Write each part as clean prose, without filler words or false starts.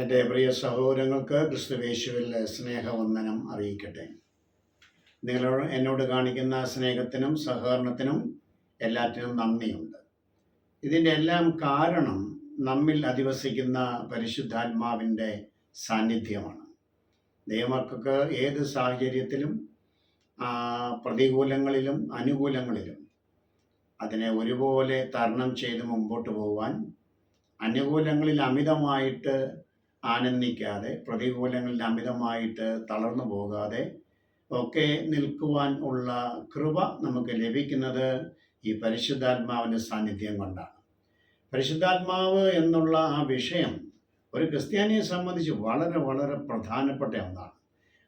എൻ്റെ പ്രിയ സഹോദരങ്ങൾക്ക് ക്രിസ്തുവേശുവിൽ സ്നേഹവന്ദനം അറിയിക്കട്ടെ. എന്നോട് കാണിക്കുന്ന സ്നേഹത്തിനും സഹകരണത്തിനും എല്ലാറ്റിനും നന്ദിയുണ്ട്. ഇതിൻ്റെ എല്ലാം കാരണം നമ്മിൽ അധിവസിക്കുന്ന പരിശുദ്ധാത്മാവിൻ്റെ സാന്നിധ്യമാണ്. ദൈവമക്കൾക്ക് ഏത് സാഹചര്യത്തിലും പ്രതികൂലങ്ങളിലും അനുകൂലങ്ങളിലും അതിനെ ഒരുപോലെ തരണം ചെയ്ത് മുമ്പോട്ട് പോകുവാൻ, അനുകൂലങ്ങളിൽ അമിതമായിട്ട് ആനന്ദിക്കാതെ പ്രതികൂലങ്ങളിൽ അമിതമായിട്ട് തളർന്നു പോകാതെ ഒക്കെ നിൽക്കുവാൻ ഉള്ള കൃപ നമുക്ക് ലഭിക്കുന്നത് ഈ പരിശുദ്ധാത്മാവിൻ്റെ സാന്നിധ്യം കൊണ്ടാണ്. പരിശുദ്ധാത്മാവ് എന്നുള്ള ആ വിഷയം ഒരു ക്രിസ്ത്യാനിയെ സംബന്ധിച്ച് വളരെ വളരെ പ്രധാനപ്പെട്ട ഒന്നാണ്.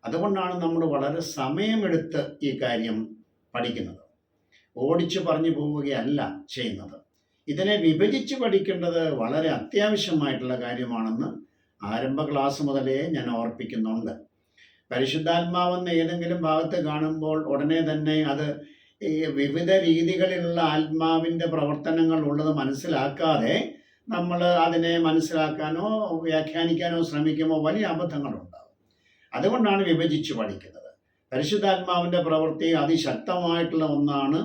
അതുകൊണ്ടാണ് നമ്മൾ വളരെ സമയമെടുത്ത് ഈ കാര്യം പഠിക്കുന്നത്. ഓടിച്ചു പറഞ്ഞു പോവുകയല്ല ചെയ്യുന്നത്. ഇതിനെ വിഭജിച്ച് പഠിക്കേണ്ടത് വളരെ അത്യാവശ്യമായിട്ടുള്ള കാര്യമാണെന്ന് ആരംഭ ക്ലാസ് മുതലേ ഞാൻ ഓർപ്പിക്കുന്നുണ്ട്. പരിശുദ്ധാത്മാവെന്ന് ഏതെങ്കിലും ഭാഗത്ത് കാണുമ്പോൾ ഉടനെ തന്നെ അത് ഈ വിവിധ രീതികളിലുള്ള ആത്മാവിൻ്റെ പ്രവർത്തനങ്ങൾ ഉള്ളത് മനസ്സിലാക്കാതെ നമ്മൾ അതിനെ മനസ്സിലാക്കാനോ വ്യാഖ്യാനിക്കാനോ ശ്രമിക്കുമ്പോൾ വലിയ അബദ്ധങ്ങളുണ്ടാകും. അതുകൊണ്ടാണ് വിഭജിച്ച് പഠിക്കുന്നത്. പരിശുദ്ധാത്മാവിൻ്റെ പ്രവൃത്തി അതിശക്തമായിട്ടുള്ള ഒന്നാണ്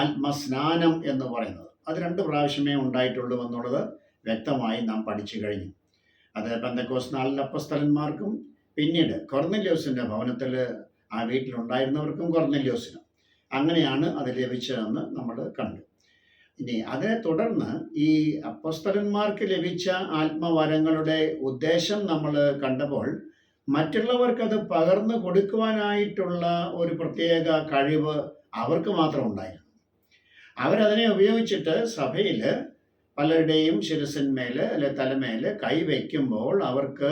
ആത്മസ്നാനം എന്ന് പറയുന്നത്. അത് 2 പ്രാവശ്യമേ ഉണ്ടായിട്ടുള്ളൂ എന്നുള്ളത് വ്യക്തമായി നാം പഠിച്ചു കഴിഞ്ഞു. അത് പെന്തക്കോസ്ത് നാളിൽ അപ്പസ്തലന്മാർക്കും പിന്നീട് കൊർന്നല്യോസിൻ്റെ ഭവനത്തിൽ ആ വീട്ടിലുണ്ടായിരുന്നവർക്കും കൊർന്നല്യോസിനും അങ്ങനെയാണ് അത് ലഭിച്ചതെന്ന് നമ്മൾ കണ്ടു. ഇനി അതിനെ തുടർന്ന് ഈ അപ്പസ്തലന്മാർക്ക് ലഭിച്ച ആത്മവരങ്ങളുടെ ഉദ്ദേശം നമ്മൾ കണ്ടപ്പോൾ മറ്റുള്ളവർക്കത് പകർന്നു കൊടുക്കുവാനായിട്ടുള്ള ഒരു പ്രത്യേക കഴിവ് അവർക്ക് മാത്രം ഉണ്ടായിരുന്നു. അവരതിനെ ഉപയോഗിച്ചിട്ട് സഭയിൽ പലരുടെയും ശിരസിന്മേൽ അല്ലെ തലമേൽ കൈവയ്ക്കുമ്പോൾ അവർക്ക്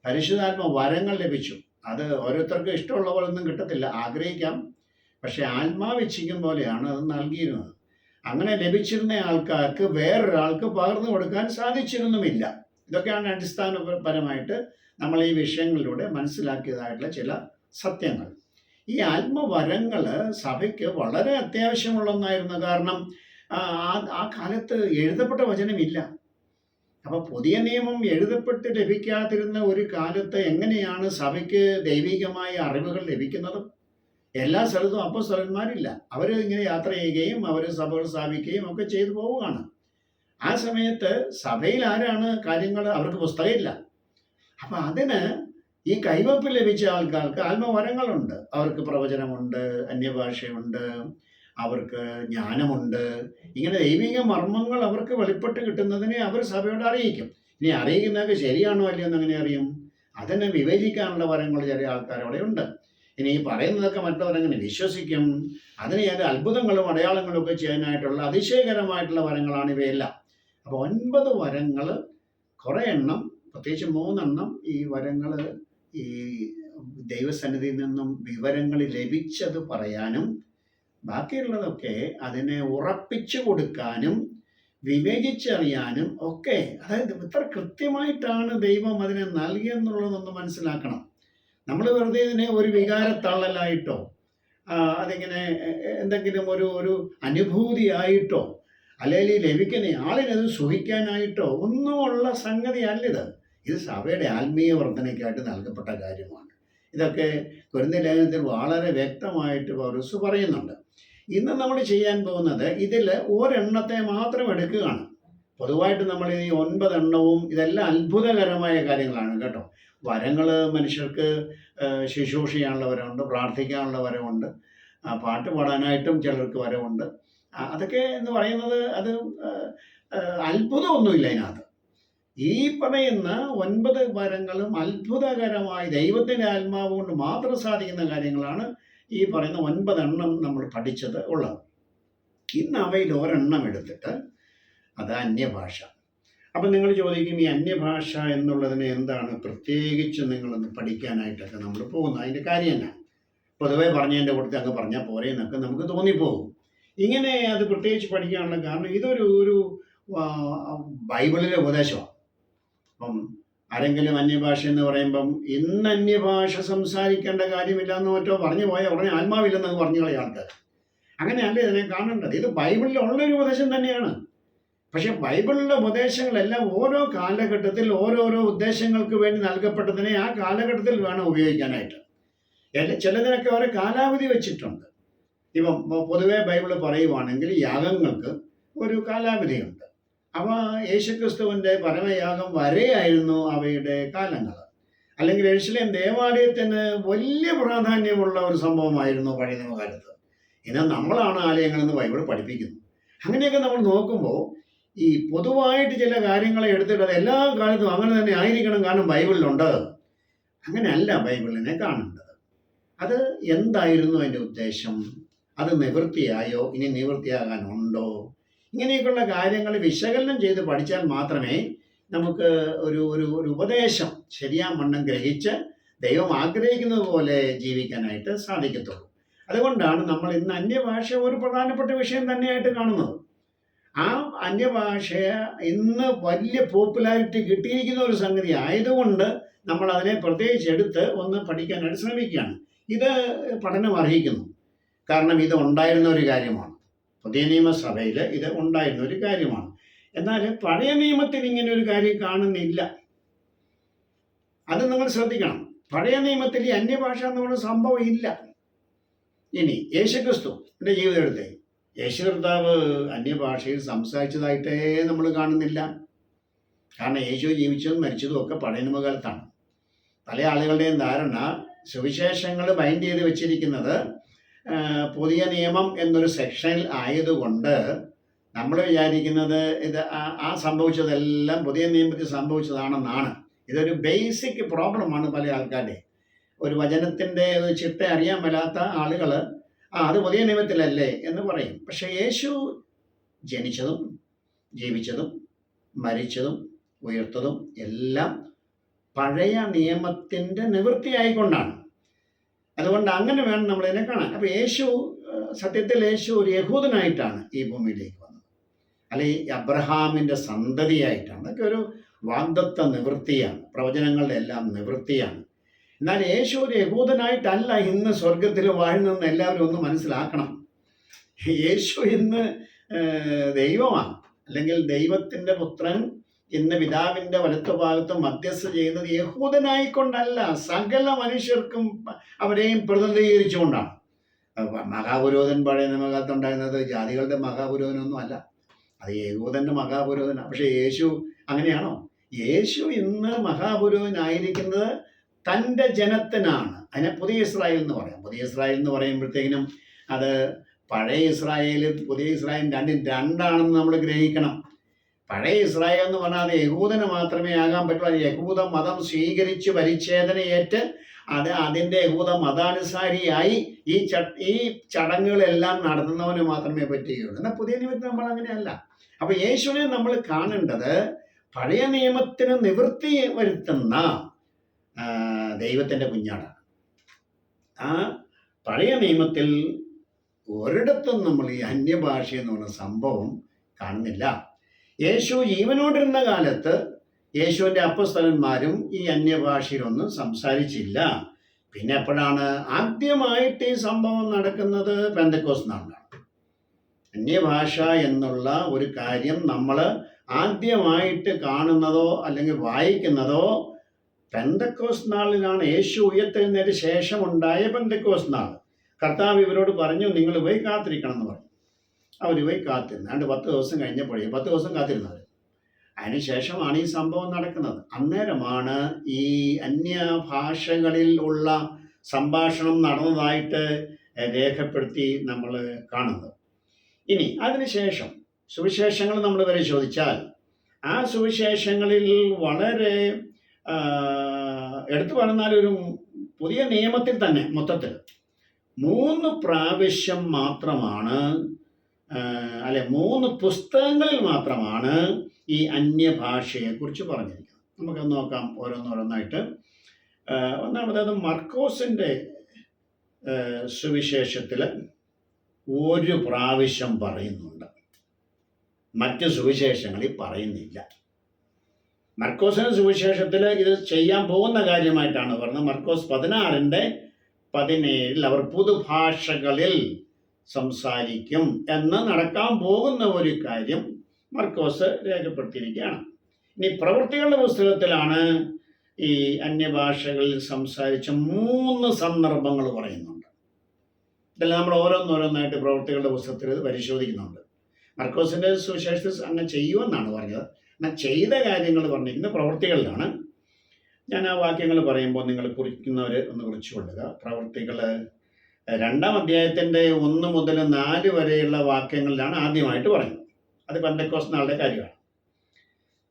പരിശുദ്ധാത്മ വരങ്ങൾ ലഭിച്ചു. അത് ഓരോരുത്തർക്കും ഇഷ്ടമുള്ള പോലൊന്നും കിട്ടത്തില്ല, ആഗ്രഹിക്കാം. പക്ഷെ ആത്മാവ് ഇച്ഛിക്കും പോലെയാണ് അത് നൽകിയിരുന്നത്. അങ്ങനെ ലഭിച്ചിരുന്ന ആൾക്കാർക്ക് വേറൊരാൾക്ക് പകർന്നു കൊടുക്കാൻ സാധിച്ചിരുന്നുമില്ല. ഇതൊക്കെയാണ് അടിസ്ഥാനപരമായിട്ട് നമ്മൾ ഈ വിഷയങ്ങളിലൂടെ മനസ്സിലാക്കിയതായിട്ടുള്ള ചില സത്യങ്ങൾ. ഈ ആത്മവരങ്ങൾ സഭയ്ക്ക് വളരെ അത്യാവശ്യമുള്ള ഒന്നായിരുന്നു. കാരണം ആ കാലത്ത് എഴുതപ്പെട്ട വചനമില്ല. അപ്പോൾ പുതിയ നിയമം എഴുതപ്പെട്ട് ലഭിക്കാതിരുന്ന ഒരു കാലത്ത് എങ്ങനെയാണ് സഭയ്ക്ക് ദൈവികമായ അറിവുകൾ ലഭിക്കുന്നത്? എല്ലാ സ്ഥലത്തും അപ്പോസ്തലന്മാരില്ല. അവർ ഇങ്ങനെ യാത്ര ചെയ്യുകയും അവർ സഭകൾ സ്ഥാപിക്കുകയും ഒക്കെ ചെയ്തു പോവുകയാണ്. ആ സമയത്ത് സഭയിൽ ആരാണ് കാര്യങ്ങൾ? അവർക്ക് പുസ്തകമില്ല. അപ്പം അതിന് ഈ കൈവപ്പ് ലഭിച്ച ആൾക്കാർക്ക് ആത്മവരങ്ങളുണ്ട്. അവർക്ക് പ്രവചനമുണ്ട്, അന്യഭാഷയുണ്ട്, അവർക്ക് ജ്ഞാനമുണ്ട്. ഇങ്ങനെ ദൈവിക മർമ്മങ്ങൾ അവർക്ക് വെളിപ്പെട്ട് കിട്ടുന്നതിനെ അവർ സഭയോട് അറിയിക്കും. ഇനി അറിയിക്കുന്നതൊക്കെ ശരിയാണോ അല്ലയോ എന്ന് എങ്ങനെ അറിയും? അതിനെ വിവേചിക്കാനുള്ള വരങ്ങൾ ചില ആൾക്കാർ അവിടെ ഉണ്ട്. ഇനി ഈ പറയുന്നതൊക്കെ മറ്റവരെങ്ങനെ വിശ്വസിക്കും? അതിന് ചില അത്ഭുതങ്ങളും അടയാളങ്ങളും ഒക്കെ ചെയ്യാനായിട്ടുള്ള അതിശയകരമായിട്ടുള്ള വരങ്ങളാണ് ഇവയെല്ലാം. അപ്പോൾ 9 വരങ്ങൾ, കുറേ എണ്ണം, പ്രത്യേകിച്ച് 3 എണ്ണം ഈ വരങ്ങൾ ഈ ദൈവസന്നിധിയിൽ നിന്നും വിവരങ്ങൾ ലഭിച്ചത് പറയാനും ബാക്കിയുള്ളതൊക്കെ അതിനെ ഉറപ്പിച്ചു കൊടുക്കാനും വിവേചിച്ചറിയാനും ഒക്കെ, അതായത് ഇത്ര കൃത്യമായിട്ടാണ് ദൈവം അതിനെ നൽകിയെന്നുള്ളതൊന്ന് മനസ്സിലാക്കണം. നമ്മൾ വെറുതെ ഇതിനെ ഒരു വികാരത്തള്ളലായിട്ടോ അതിങ്ങനെ എന്തെങ്കിലും ഒരു അനുഭൂതിയായിട്ടോ അല്ലെങ്കിൽ ലഭിക്കുന്ന ആളിനത് സുഖിക്കാനായിട്ടോ ഒന്നുമുള്ള സംഗതി അല്ലിത്. ഇത് സഭയുടെ ആത്മീയ വർധനയ്ക്കായിട്ട് നൽകപ്പെട്ട കാര്യമാണ്. ഇതൊക്കെ കൊരിന്ത്യർ ലേഖനത്തിൽ വളരെ വ്യക്തമായിട്ട് പൗലോസ് പറയുന്നുണ്ട്. ഇന്ന് നമ്മൾ ചെയ്യാൻ പോകുന്നത് ഇതിൽ ഒരെണ്ണത്തെ മാത്രം എടുക്കുകയാണ്. പൊതുവായിട്ട് നമ്മൾ ഈ 9 എണ്ണവും ഇതെല്ലാം അത്ഭുതകരമായ കാര്യങ്ങളാണ് കേട്ടോ. വരങ്ങൾ മനുഷ്യർക്ക് ശുശ്രൂഷ ചെയ്യാനുള്ള വരമുണ്ട്, പ്രാർത്ഥിക്കാനുള്ള വരമുണ്ട്, പാട്ട് പാടാനായിട്ടും ചിലർക്ക് വരമുണ്ട്. അതൊക്കെ എന്ന് പറയുന്നത് അത് അത്ഭുതമൊന്നുമില്ല അതിനകത്ത്. ഈ പറയുന്ന 9 വരങ്ങളും അത്ഭുതകരമായി ദൈവത്തിൻ്റെ ആത്മാവ് കൊണ്ട് മാത്രം സാധിക്കുന്ന കാര്യങ്ങളാണ്. ഈ പറയുന്ന 9 എണ്ണം നമ്മൾ പഠിച്ചത് ഉള്ളത്. ഇന്ന് അവയിൽ ഒരെണ്ണം എടുത്തിട്ട് അത് അന്യഭാഷ. അപ്പം നിങ്ങൾ ചോദിക്കും, ഈ അന്യഭാഷ എന്നുള്ളതിന് എന്താണ് പ്രത്യേകിച്ച് നിങ്ങളൊന്ന് പഠിക്കാനായിട്ടൊക്കെ നമ്മൾ പോകുന്നത്? അതിൻ്റെ കാര്യം എന്നാ? പൊതുവെ പറഞ്ഞതിൻ്റെ കൂട്ടത്തിൽ അങ്ങ് പറഞ്ഞാൽ പോരെ എന്നൊക്കെ നമുക്ക് തോന്നിപ്പോകും. ഇങ്ങനെ അത് പ്രത്യേകിച്ച് പഠിക്കാനുള്ള കാരണം ഇതൊരു ബൈബിളിലെ ഉപദേശമാണ്. അപ്പം ആരെങ്കിലും അന്യഭാഷ എന്ന് പറയുമ്പം ഇന്ന് അന്യഭാഷ സംസാരിക്കേണ്ട കാര്യമില്ല എന്ന് മറ്റോ പറഞ്ഞു പോയാൽ ഉടനെ ആത്മാവില്ലെന്നൊക്കെ പറഞ്ഞു കളയ ആൾക്കാർ. അങ്ങനെയല്ല ഇതിനെ കാണേണ്ടത്. ഇത് ബൈബിളിൽ ഉള്ളൊരു ഉപദേശം തന്നെയാണ്. പക്ഷെ ബൈബിളിലെ ഉപദേശങ്ങളെല്ലാം ഓരോ കാലഘട്ടത്തിൽ ഓരോരോ ഉദ്ദേശങ്ങൾക്ക് വേണ്ടി നൽകപ്പെട്ടതിനെ ആ കാലഘട്ടത്തിൽ വേണം ഉപയോഗിക്കാനായിട്ട്. ചിലതിനൊക്കെ ഓരോ കാലാവധി വെച്ചിട്ടുണ്ട്. ഇപ്പം പൊതുവെ ബൈബിള് പറയുവാണെങ്കിൽ യാഗങ്ങൾക്ക് ഒരു കാലാവധിയുണ്ട്. അവ യേശുക്രിസ്തുവിൻ്റെ പരമയാഗം വരെയായിരുന്നു അവയുടെ കാലങ്ങൾ. അല്ലെങ്കിൽ യെരുശലേം ദേവാലയത്തിന് വലിയ പ്രാധാന്യമുള്ള ഒരു സംഭവമായിരുന്നു പഴയ നിയമകാലത്ത്. ഇന്ന് നമ്മളാണ് ആലയങ്ങളെന്ന് ബൈബിൾ പഠിപ്പിക്കുന്നത്. അങ്ങനെയൊക്കെ നമ്മൾ നോക്കുമ്പോൾ ഈ പൊതുവായിട്ട് ചില കാര്യങ്ങളെ എടുത്തിട്ട് അത് എല്ലാ കാലത്തും അങ്ങനെ തന്നെ ആയിരിക്കണം, കാരണം ബൈബിളിലുണ്ട്. അങ്ങനെയല്ല ബൈബിളിനെ കാണേണ്ടത്. അത് എന്തായിരുന്നു അതിൻ്റെ ഉദ്ദേശം? അത് നിവൃത്തിയായോ? ഇനി നിവൃത്തിയാകാനുണ്ടോ? ഇങ്ങനെയൊക്കെയുള്ള കാര്യങ്ങൾ വിശകലനം ചെയ്ത് പഠിച്ചാൽ മാത്രമേ നമുക്ക് ഒരു ഒരു ഒരു ഉപദേശം ശരിയാവണ്ണം ഗ്രഹിച്ച് ദൈവം ആഗ്രഹിക്കുന്നത് പോലെ ജീവിക്കാനായിട്ട് സാധിക്കത്തുള്ളൂ. അതുകൊണ്ടാണ് നമ്മൾ ഇന്ന് അന്യഭാഷ ഒരു പ്രധാനപ്പെട്ട വിഷയം തന്നെയായിട്ട് കാണുന്നത്. ആ അന്യഭാഷ ഇന്ന് വലിയ പോപ്പുലാരിറ്റി കിട്ടിയിരിക്കുന്ന ഒരു സംഗതി ആയതുകൊണ്ട് നമ്മൾ അതിനെ പ്രത്യേകിച്ച് എടുത്ത് ഒന്ന് പഠിക്കാനായിട്ട് ശ്രമിക്കുകയാണ്. ഇത് പഠനം അർഹിക്കുന്നു. കാരണം ഇത് ഉണ്ടായിരുന്ന ഒരു കാര്യമാണ്. പുതിയ നിയമസഭയിൽ ഇത് ഉണ്ടായിരുന്ന ഒരു കാര്യമാണ്. എന്നാൽ പഴയ നിയമത്തിൽ ഇങ്ങനെ ഒരു കാര്യം കാണുന്നില്ല. അത് നിങ്ങൾ ശ്രദ്ധിക്കണം. പഴയ നിയമത്തിൽ ഈ അന്യഭാഷ എന്നുള്ള സംഭവം ഇല്ല. ഇനി യേശുക്രിസ്തുവിൻ്റെ ജീവിതം എടുത്തേ, യേശു കർത്താവ് അന്യഭാഷയിൽ സംസാരിച്ചതായിട്ടേ നമ്മൾ കാണുന്നില്ല. കാരണം യേശു ജീവിച്ചതും മരിച്ചതും ഒക്കെ പഴയ നിയമകാലത്താണ്. പല ആളുകളുടെയും ധാരണ സുവിശേഷങ്ങൾ ബൈൻഡ് ചെയ്ത് വെച്ചിരിക്കുന്നത് പുതിയ നിയമം എന്നൊരു സെക്ഷനിൽ ആയതുകൊണ്ട് നമ്മൾ വിചാരിക്കുന്നത് ഇത് ആ സംഭവിച്ചതെല്ലാം പുതിയ നിയമത്തിൽ സംഭവിച്ചതാണെന്നാണ്. ഇതൊരു ബേസിക് പ്രോബ്ലമാണ് പല ആൾക്കാരുടെ. ഒരു വചനത്തിൻ്റെ ഒരു ചിട്ട അറിയാൻ മേലാത്ത ആളുകൾ അത് പുതിയ നിയമത്തിലല്ലേ എന്ന് പറയും. പക്ഷേ യേശു ജനിച്ചതും ജീവിച്ചതും മരിച്ചതും ഉയർത്തതും എല്ലാം പഴയ നിയമത്തിൻ്റെ നിവൃത്തിയായിക്കൊണ്ടാണ്. അതുകൊണ്ട് അങ്ങനെ വേണം നമ്മളിതിനെ കാണാൻ. അപ്പോൾ സത്യത്തിൽ യേശു ഒരു യഹൂദനായിട്ടാണ് ഈ ഭൂമിയിലേക്ക് വന്നത്, അല്ലെങ്കിൽ അബ്രഹാമിൻ്റെ സന്തതിയായിട്ടാണ്. അതൊക്കെ ഒരു വാഗ്ദത്ത നിവൃത്തിയാണ്, പ്രവചനങ്ങളുടെ എല്ലാം നിവൃത്തിയാണ്. എന്നാൽ യേശു ഒരു യഹൂദനായിട്ടല്ല ഇന്ന് സ്വർഗത്തിൽ വാഴുന്നതെന്ന് എല്ലാവരും ഒന്ന് മനസ്സിലാക്കണം. യേശു ഇന്ന് ദൈവമാണ്, അല്ലെങ്കിൽ ദൈവത്തിൻ്റെ പുത്രൻ ഇന്ന് പിതാവിൻ്റെ വലത്തുഭാഗത്ത് മധ്യസ്ഥ ചെയ്യുന്നത് യഹൂദനായിക്കൊണ്ടല്ല, സകല മനുഷ്യർക്കും അവരെയും പ്രതിനിധീകരിച്ചുകൊണ്ടാണ്. മഹാപുരോഹിതൻ പഴയ നിയമകാലത്ത് ഉണ്ടായിരുന്നത് ജാതികളുടെ മഹാപുരോഹിതനൊന്നും അല്ല, അത് യഹൂദൻ്റെ മഹാപുരോഹിതനാണ്. പക്ഷേ യേശു അങ്ങനെയാണോ? യേശു ഇന്ന് മഹാപുരോഹിതനായിരിക്കുന്നത് തൻ്റെ ജനത്തിനാണ്. അതിനെ പുതിയ ഇസ്രായേൽ എന്ന് പറയാം. പുതിയ ഇസ്രായേൽ എന്ന് പറയുമ്പോഴത്തേക്കിനും അത് പഴയ ഇസ്രായേലും പുതിയ ഇസ്രായേലും രണ്ടാണെന്ന് നമ്മൾ ഗ്രഹിക്കണം. പഴയ ഇസ്രായേൽ എന്ന് പറഞ്ഞാൽ അത് യഹൂദന് മാത്രമേ ആകാൻ പറ്റുള്ളൂ. യഹൂദ മതം സ്വീകരിച്ച് പരിച്ഛേദനയേറ്റ് അതിൻ്റെ യഹൂദ മതാനുസാരിയായി ഈ ചടങ്ങുകളെല്ലാം നടത്തുന്നവന് മാത്രമേ പറ്റുകയുള്ളൂ. എന്നാൽ പുതിയ നിയമത്തിൽ നമ്മൾ അങ്ങനെയല്ല. അപ്പോൾ യേശുവിനെ നമ്മൾ കാണേണ്ടത് പഴയ നിയമത്തിന് നിവൃത്തി വരുത്തുന്ന ദൈവത്തിൻ്റെ കുഞ്ഞാടാണ്. ആ പഴയ നിയമത്തിൽ ഒരിടത്തും നമ്മൾ ഈ അന്യഭാഷ എന്ന് പറയുന്ന സംഭവം കാണുന്നില്ല. യേശു ജീവനോടിരുന്ന കാലത്ത് യേശുവിൻ്റെ അപ്പോസ്തലന്മാരും ഈ അന്യഭാഷയിലൊന്നും സംസാരിച്ചില്ല. പിന്നെ എപ്പോഴാണ് ആദ്യമായിട്ട് ഈ സംഭവം നടക്കുന്നത്? പെന്തക്കോസ്ത് നാളിലാണ്. അന്യഭാഷ എന്നുള്ള ഒരു കാര്യം നമ്മൾ ആദ്യമായിട്ട് കാണുന്നതോ അല്ലെങ്കിൽ വായിക്കുന്നതോ പെന്തക്കോസ്ത് നാളിലാണ്. യേശു ഉയർത്തെഴുന്നേറ്റ് ശേഷം ഉണ്ടായ പെന്തക്കോസ്ത് നാൾ. കർത്താവ് ഇവരോട് പറഞ്ഞു, നിങ്ങൾ പോയി കാത്തിരിക്കണം എന്ന് പറഞ്ഞു. അവർ പോയി കാത്തിരുന്നു. 10 ദിവസം കഴിഞ്ഞപ്പോഴേ 10 ദിവസം കാത്തിരുന്നവർ. അതിനുശേഷമാണ് ഈ സംഭവം നടക്കുന്നത്. അന്നേരമാണ് ഈ അന്യഭാഷകളിൽ ഉള്ള സംഭാഷണം നടന്നതായിട്ട് രേഖപ്പെടുത്തി നമ്മൾ കാണുന്നത്. ഇനി അതിനുശേഷം സുവിശേഷങ്ങൾ നമ്മൾ പരിശോധിച്ചാൽ ആ സുവിശേഷങ്ങളിൽ വളരെ എടുത്തു പറഞ്ഞാൽ ഒരു പുതിയ നിയമത്തിൽ തന്നെ മൊത്തത്തിൽ 3 പ്രാവശ്യം മാത്രമാണ്, 3 പുസ്തകങ്ങളിൽ മാത്രമാണ് ഈ അന്യഭാഷയെക്കുറിച്ച് പറഞ്ഞിരിക്കുന്നത്. നമുക്കത് നോക്കാം ഓരോന്നോരോന്നായിട്ട്. ഒന്നാമത് മർക്കോസിൻ്റെ സുവിശേഷത്തിൽ 1 പ്രാവശ്യം പറയുന്നുണ്ട്, മറ്റ് സുവിശേഷങ്ങളിൽ പറയുന്നില്ല. മർക്കോസിൻ്റെ സുവിശേഷത്തിൽ ഇത് ചെയ്യാൻ പോകുന്ന കാര്യമായിട്ടാണ് പറഞ്ഞത്. മർക്കോസ് 16:17 അവർ പുതുഭാഷകളിൽ സംസാരിക്കും എന്ന് നടക്കാൻ പോകുന്ന ഒരു കാര്യം മർക്കോസ് രേഖപ്പെടുത്തിയിരിക്കുകയാണ്. ഇനി പ്രവൃത്തികളുടെ പുസ്തകത്തിലാണ് ഈ അന്യഭാഷകളിൽ സംസാരിച്ച 3 സന്ദർഭങ്ങൾ പറയുന്നുണ്ട്. ഇതെല്ലാം നമ്മൾ ഓരോന്നോരോന്നായിട്ട് പ്രവൃത്തികളുടെ പുസ്തകത്തിൽ പരിശോധിക്കുന്നുണ്ട്. മർക്കോസിന്റെ സുവിശേഷത്തിൽ അങ്ങനെ ചെയ്യുമെന്നാണ് പറഞ്ഞത്. എന്നാൽ ചെയ്ത കാര്യങ്ങൾ പറഞ്ഞിരിക്കുന്ന പ്രവൃത്തികളിലാണ്. ഞാൻ ആ വാക്യങ്ങൾ പറയുമ്പോൾ നിങ്ങൾ കുറിക്കുന്നവർ ഒന്ന് കുറിച്ചു കൊള്ളുക. പ്രവൃത്തികൾ 2-ാം അധ്യായത്തിൻ്റെ 1 മുതൽ 4 വരെയുള്ള വാക്യങ്ങളിലാണ് ആദ്യമായിട്ട് പറയുന്നത്. അത് പെന്തക്കോസ്ത് നാളുടെ കാര്യമാണ്.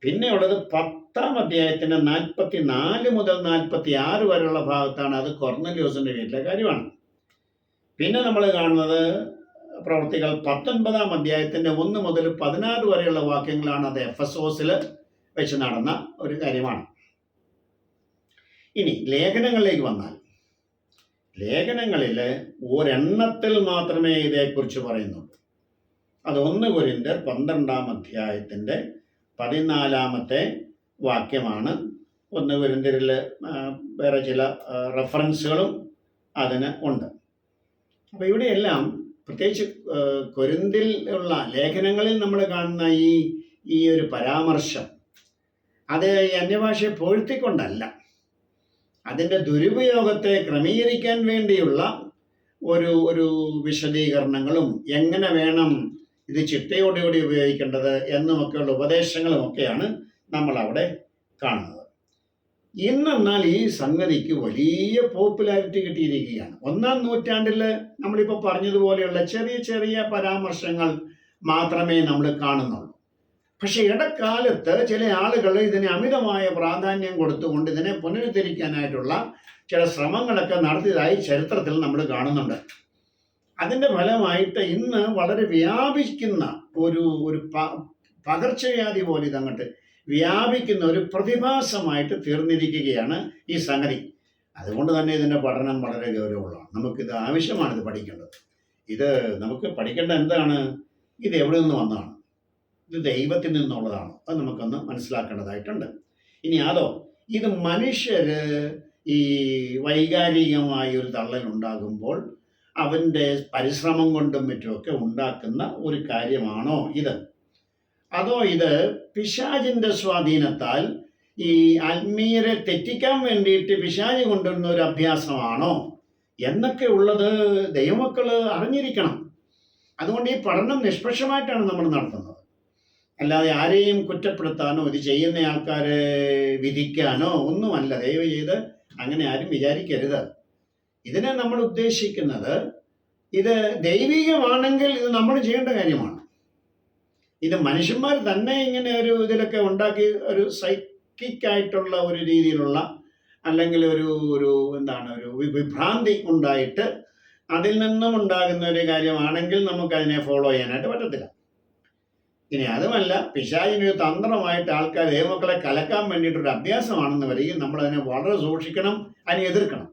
പിന്നെയുള്ളത് 10-ാം അധ്യായത്തിൻ്റെ 44 മുതൽ 46 വരെയുള്ള ഭാഗത്താണ്. അത് കൊർന്നല്യോസിന്റെ വീട്ടിലെ കാര്യമാണ്. പിന്നെ നമ്മൾ കാണുന്നത് പ്രവൃത്തികൾ 19-ാം അധ്യായത്തിൻ്റെ 1 മുതൽ 16 വരെയുള്ള വാക്യങ്ങളാണ്. അത് എഫെസോസിൽ വെച്ച് നടന്ന ഒരു കാര്യമാണ്. ഇനി ലേഖനങ്ങളിലേക്ക് വന്നാൽ, ലേഖനങ്ങളിൽ ഒരെണ്ണത്തിൽ മാത്രമേ ഇതേക്കുറിച്ച് പറയുന്നുള്ളൂ. അത് 1 കൊരിന്ത്യർ 12-ാം അധ്യായത്തിൻ്റെ 14-ാമത്തെ വാക്യമാണ്. 1 കൊരിന്ത്യരിൽ വേറെ ചില റെഫറൻസുകളും അതിന് ഉണ്ട്. അപ്പോൾ ഇവിടെയെല്ലാം പ്രത്യേകിച്ച് കൊരിന്തിൽ ഉള്ള ലേഖനങ്ങളിൽ നമ്മൾ കാണുന്ന ഈ ഒരു പരാമർശം അത് ഈ അന്യഭാഷയെ പൊഴുത്തിക്കൊണ്ടല്ല, അതിൻ്റെ ദുരുപയോഗത്തെ ക്രമീകരിക്കാൻ വേണ്ടിയുള്ള ഒരു വിശദീകരണങ്ങളും എങ്ങനെ വേണം ഇത് ചിട്ടയോടുകൂടി ഉപയോഗിക്കേണ്ടത് എന്നുമൊക്കെയുള്ള ഉപദേശങ്ങളുമൊക്കെയാണ് നമ്മളവിടെ കാണുന്നത്. ഇന്നെന്നാൽ ഈ സംഗതിക്ക് വലിയ പോപ്പുലാരിറ്റി കിട്ടിയിരിക്കുകയാണ്. 1-ാം നൂറ്റാണ്ടിൽ നമ്മളിപ്പോൾ പറഞ്ഞതുപോലെയുള്ള ചെറിയ ചെറിയ പരാമർശങ്ങൾ മാത്രമേ നമ്മൾ കാണുന്നുള്ളൂ. പക്ഷെ ഇടക്കാലത്ത് ചില ആളുകൾ ഇതിന് അമിതമായ പ്രാധാന്യം കൊടുത്തുകൊണ്ട് ഇതിനെ പുനരുദ്ധരിക്കാനായിട്ടുള്ള ചില ശ്രമങ്ങളൊക്കെ നടത്തിയതായി ചരിത്രത്തിൽ നമ്മൾ കാണുന്നുണ്ട്. അതിൻ്റെ ഫലമായിട്ട് ഇന്ന് വളരെ വ്യാപിക്കുന്ന ഒരു പകർച്ചവ്യാധി പോലെ ഇതങ്ങോട്ട് വ്യാപിക്കുന്ന ഒരു പ്രതിഭാസമായിട്ട് തീർന്നിരിക്കുകയാണ് ഈ സംഗതി. അതുകൊണ്ട് തന്നെ ഇതിൻ്റെ പഠനം വളരെ ഗൗരവമുള്ളതാണ്. നമുക്കിത് ആവശ്യമാണ്, ഇത് പഠിക്കേണ്ടത്. ഇത് നമുക്ക് പഠിക്കേണ്ട എന്താണ്? ഇത് എവിടെ നിന്ന് വന്നതാണ്? ഇത് ദൈവത്തിൽ നിന്നുള്ളതാണോ? അത് നമുക്കൊന്ന് മനസ്സിലാക്കേണ്ടതായിട്ടുണ്ട്. ഇനി അതോ ഇത് മനുഷ്യർ ഈ വൈകാരികമായ ഒരു തള്ളലുണ്ടാകുമ്പോൾ അവൻ്റെ പരിശ്രമം കൊണ്ടും മറ്റുമൊക്കെ ഉണ്ടാക്കുന്ന ഒരു കാര്യമാണോ ഇത്? അതോ ഇത് പിശാചിൻ്റെ സ്വാധീനത്താൽ ഈ ആത്മീയരെ തെറ്റിക്കാൻ വേണ്ടിയിട്ട് പിശാച് കൊണ്ടുവരുന്ന ഒരു അഭ്യാസമാണോ എന്നൊക്കെ ഉള്ളത് ദൈവമക്കൾ അറിഞ്ഞിരിക്കണം. അതുകൊണ്ട് ഈ പഠനം നിഷ്പക്ഷമായിട്ടാണ് നമ്മൾ നടത്തുന്നത്. അല്ലാതെ ആരെയും കുറ്റപ്പെടുത്താനോ ഇത് ചെയ്യുന്ന ആൾക്കാരെ വിധിക്കാനോ ഒന്നുമല്ല. ദയവ് ചെയ്ത് അങ്ങനെ ആരും വിചാരിക്കരുത്. ഇതിനെ നമ്മൾ ഉദ്ദേശിക്കുന്നത്, ഇത് ദൈവികമാണെങ്കിൽ ഇത് നമ്മൾ ചെയ്യേണ്ട കാര്യമാണ്. ഇത് മനുഷ്യന്മാർ തന്നെ ഇങ്ങനെ ഒരു ഇതിലൊക്കെ ഉണ്ടാക്കി ഒരു സൈക്കിക്കായിട്ടുള്ള ഒരു രീതിയിലുള്ള അല്ലെങ്കിൽ ഒരു വിഭ്രാന്തി ഉണ്ടായിട്ട് അതിൽ നിന്നും ഉണ്ടാകുന്ന ഒരു കാര്യമാണെങ്കിൽ നമുക്കതിനെ ഫോളോ ചെയ്യാനായിട്ട് പറ്റത്തില്ല. ഇനി അതുമല്ല, പിശാചിനൊരു തന്ത്രമായിട്ട് ആൾക്കാർ ദൈവമക്കളെ കലക്കാൻ വേണ്ടിയിട്ടൊരു അഭ്യാസമാണെന്ന് വരികയും നമ്മളതിനെ വളരെ സൂക്ഷിക്കണം, അതിനെ എതിർക്കണം.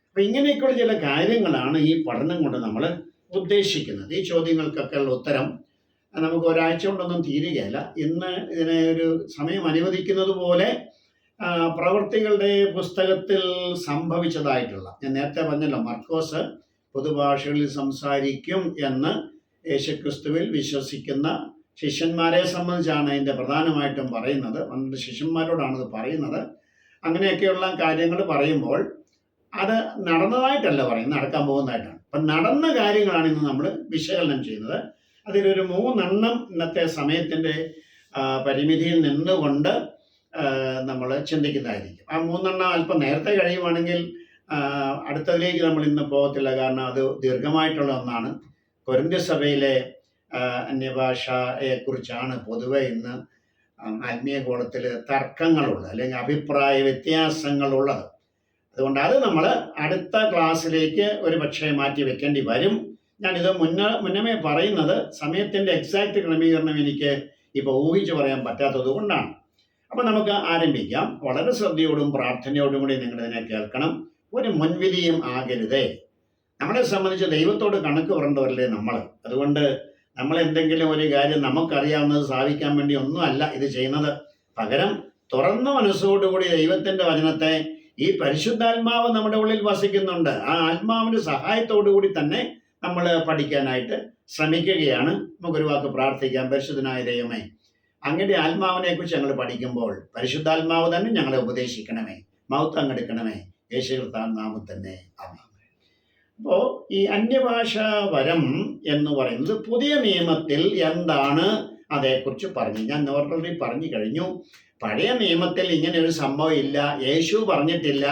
അപ്പം ഇങ്ങനെയൊക്കെയുള്ള ചില കാര്യങ്ങളാണ് ഈ പഠനം കൊണ്ട് നമ്മൾ ഉദ്ദേശിക്കുന്നത്. ഈ ചോദ്യങ്ങൾക്കൊക്കെ ഉള്ള ഉത്തരം നമുക്ക് ഒരാഴ്ച കൊണ്ടൊന്നും തീരുകയില്ല. ഇന്ന് ഇതിനെ ഒരു സമയം അനുവദിക്കുന്നത് പോലെ പ്രവൃത്തികളുടെ പുസ്തകത്തിൽ സംഭവിച്ചതായിട്ടുള്ള, ഞാൻ നേരത്തെ പറഞ്ഞല്ലോ, മർക്കോസ് പൊതുഭാഷകളിൽ സംസാരിക്കും എന്ന് യേശുക്രിസ്തുവിൽ വിശ്വസിക്കുന്ന ശിഷ്യന്മാരെ സംബന്ധിച്ചാണ് അതിൻ്റെ പ്രധാനമായിട്ടും പറയുന്നത്. 12 ശിഷ്യന്മാരോടാണത് പറയുന്നത്. അങ്ങനെയൊക്കെയുള്ള കാര്യങ്ങൾ പറയുമ്പോൾ അത് നടന്നതായിട്ടല്ല പറയുന്നത്, നടക്കാൻ പോകുന്നതായിട്ടാണ്. അപ്പം നടന്ന കാര്യങ്ങളാണ് ഇന്ന് നമ്മൾ വിശകലനം ചെയ്യുന്നത്. അതിലൊരു 3 എണ്ണം ഇന്നത്തെ സമയത്തിൻ്റെ പരിമിതിയിൽ നിന്നുകൊണ്ട് നമ്മൾ ചിന്തിക്കുന്നതായിരിക്കും. ആ 3 എണ്ണം അല്പം നേരത്തെ കഴിയുവാണെങ്കിൽ അടുത്തതിലേക്ക് നമ്മൾ ഇന്ന് പോകത്തില്ല, കാരണം അത് ദീർഘമായിട്ടുള്ള ഒന്നാണ്. കൊരിന്ത്യ സഭയിലെ അന്യഭാഷയെക്കുറിച്ചാണ് പൊതുവെ ഇന്ന് ആത്മീയ കോളത്തിൽ തർക്കങ്ങളുള്ളത്, അല്ലെങ്കിൽ അഭിപ്രായ വ്യത്യാസങ്ങളുള്ളത്. അതുകൊണ്ട് അത് നമ്മൾ അടുത്ത ക്ലാസ്സിലേക്ക് ഒരു പക്ഷേ മാറ്റി വെക്കേണ്ടി വരും. ഞാനിത് മുന്നമേ പറയുന്നത് സമയത്തിൻ്റെ എക്സാക്റ്റ് ക്രമീകരണം എനിക്ക് ഇപ്പോൾ ഊഹിച്ച് പറയാൻ പറ്റാത്തത് കൊണ്ടാണ്. അപ്പം നമുക്ക് ആരംഭിക്കാം. വളരെ ശ്രദ്ധയോടും പ്രാർത്ഥനയോടും കൂടി നിങ്ങളിതിനെ കേൾക്കണം. ഒരു മുൻവിധിയും ആകരുതേ. നമ്മളെ സംബന്ധിച്ച് ദൈവത്തോട് കണക്ക് പറയേണ്ടവരല്ലേ നമ്മൾ. അതുകൊണ്ട് നമ്മൾ എന്തെങ്കിലും ഒരു കാര്യം നമുക്കറിയാവുന്നത് സാധിക്കാൻ വേണ്ടി ഒന്നുമല്ല ഇത് ചെയ്യുന്നത്. പകരം തുറന്ന മനസ്സോടുകൂടി ദൈവത്തിൻ്റെ വചനത്തെ, ഈ പരിശുദ്ധാത്മാവ് നമ്മുടെ ഉള്ളിൽ വസിക്കുന്നുണ്ട്, ആ ആത്മാവിൻ്റെ സഹായത്തോടു കൂടി തന്നെ നമ്മൾ പഠിക്കാനായിട്ട് ശ്രമിക്കുകയാണ്. നമുക്കൊരു വാക്ക് പ്രാർത്ഥിക്കാം. പരിശുദ്ധനായ ദൈവമേ, അങ്ങയുടെ ആത്മാവിനെ കുറിച്ച് ഞങ്ങൾ പഠിക്കുമ്പോൾ പരിശുദ്ധാത്മാവ് തന്നെ ഞങ്ങളെ ഉപദേശിക്കണമേ, മൗത്ത് അങ്ങെടുക്കണമേ, യേശു കർത്താവിൻ നാമത്തിൽ തന്നെ ആമേൻ. അപ്പോൾ ഈ അന്യഭാഷ വരം എന്ന് പറയുന്നത് പുതിയ നിയമത്തിൽ എന്താണ് അതേക്കുറിച്ച് പറഞ്ഞു. ഞാൻ ഓൾറെഡി പറഞ്ഞു കഴിഞ്ഞു. പഴയ നിയമത്തിൽ ഇങ്ങനെ ഒരു സംഭവം ഇല്ല, യേശു പറഞ്ഞിട്ടില്ല,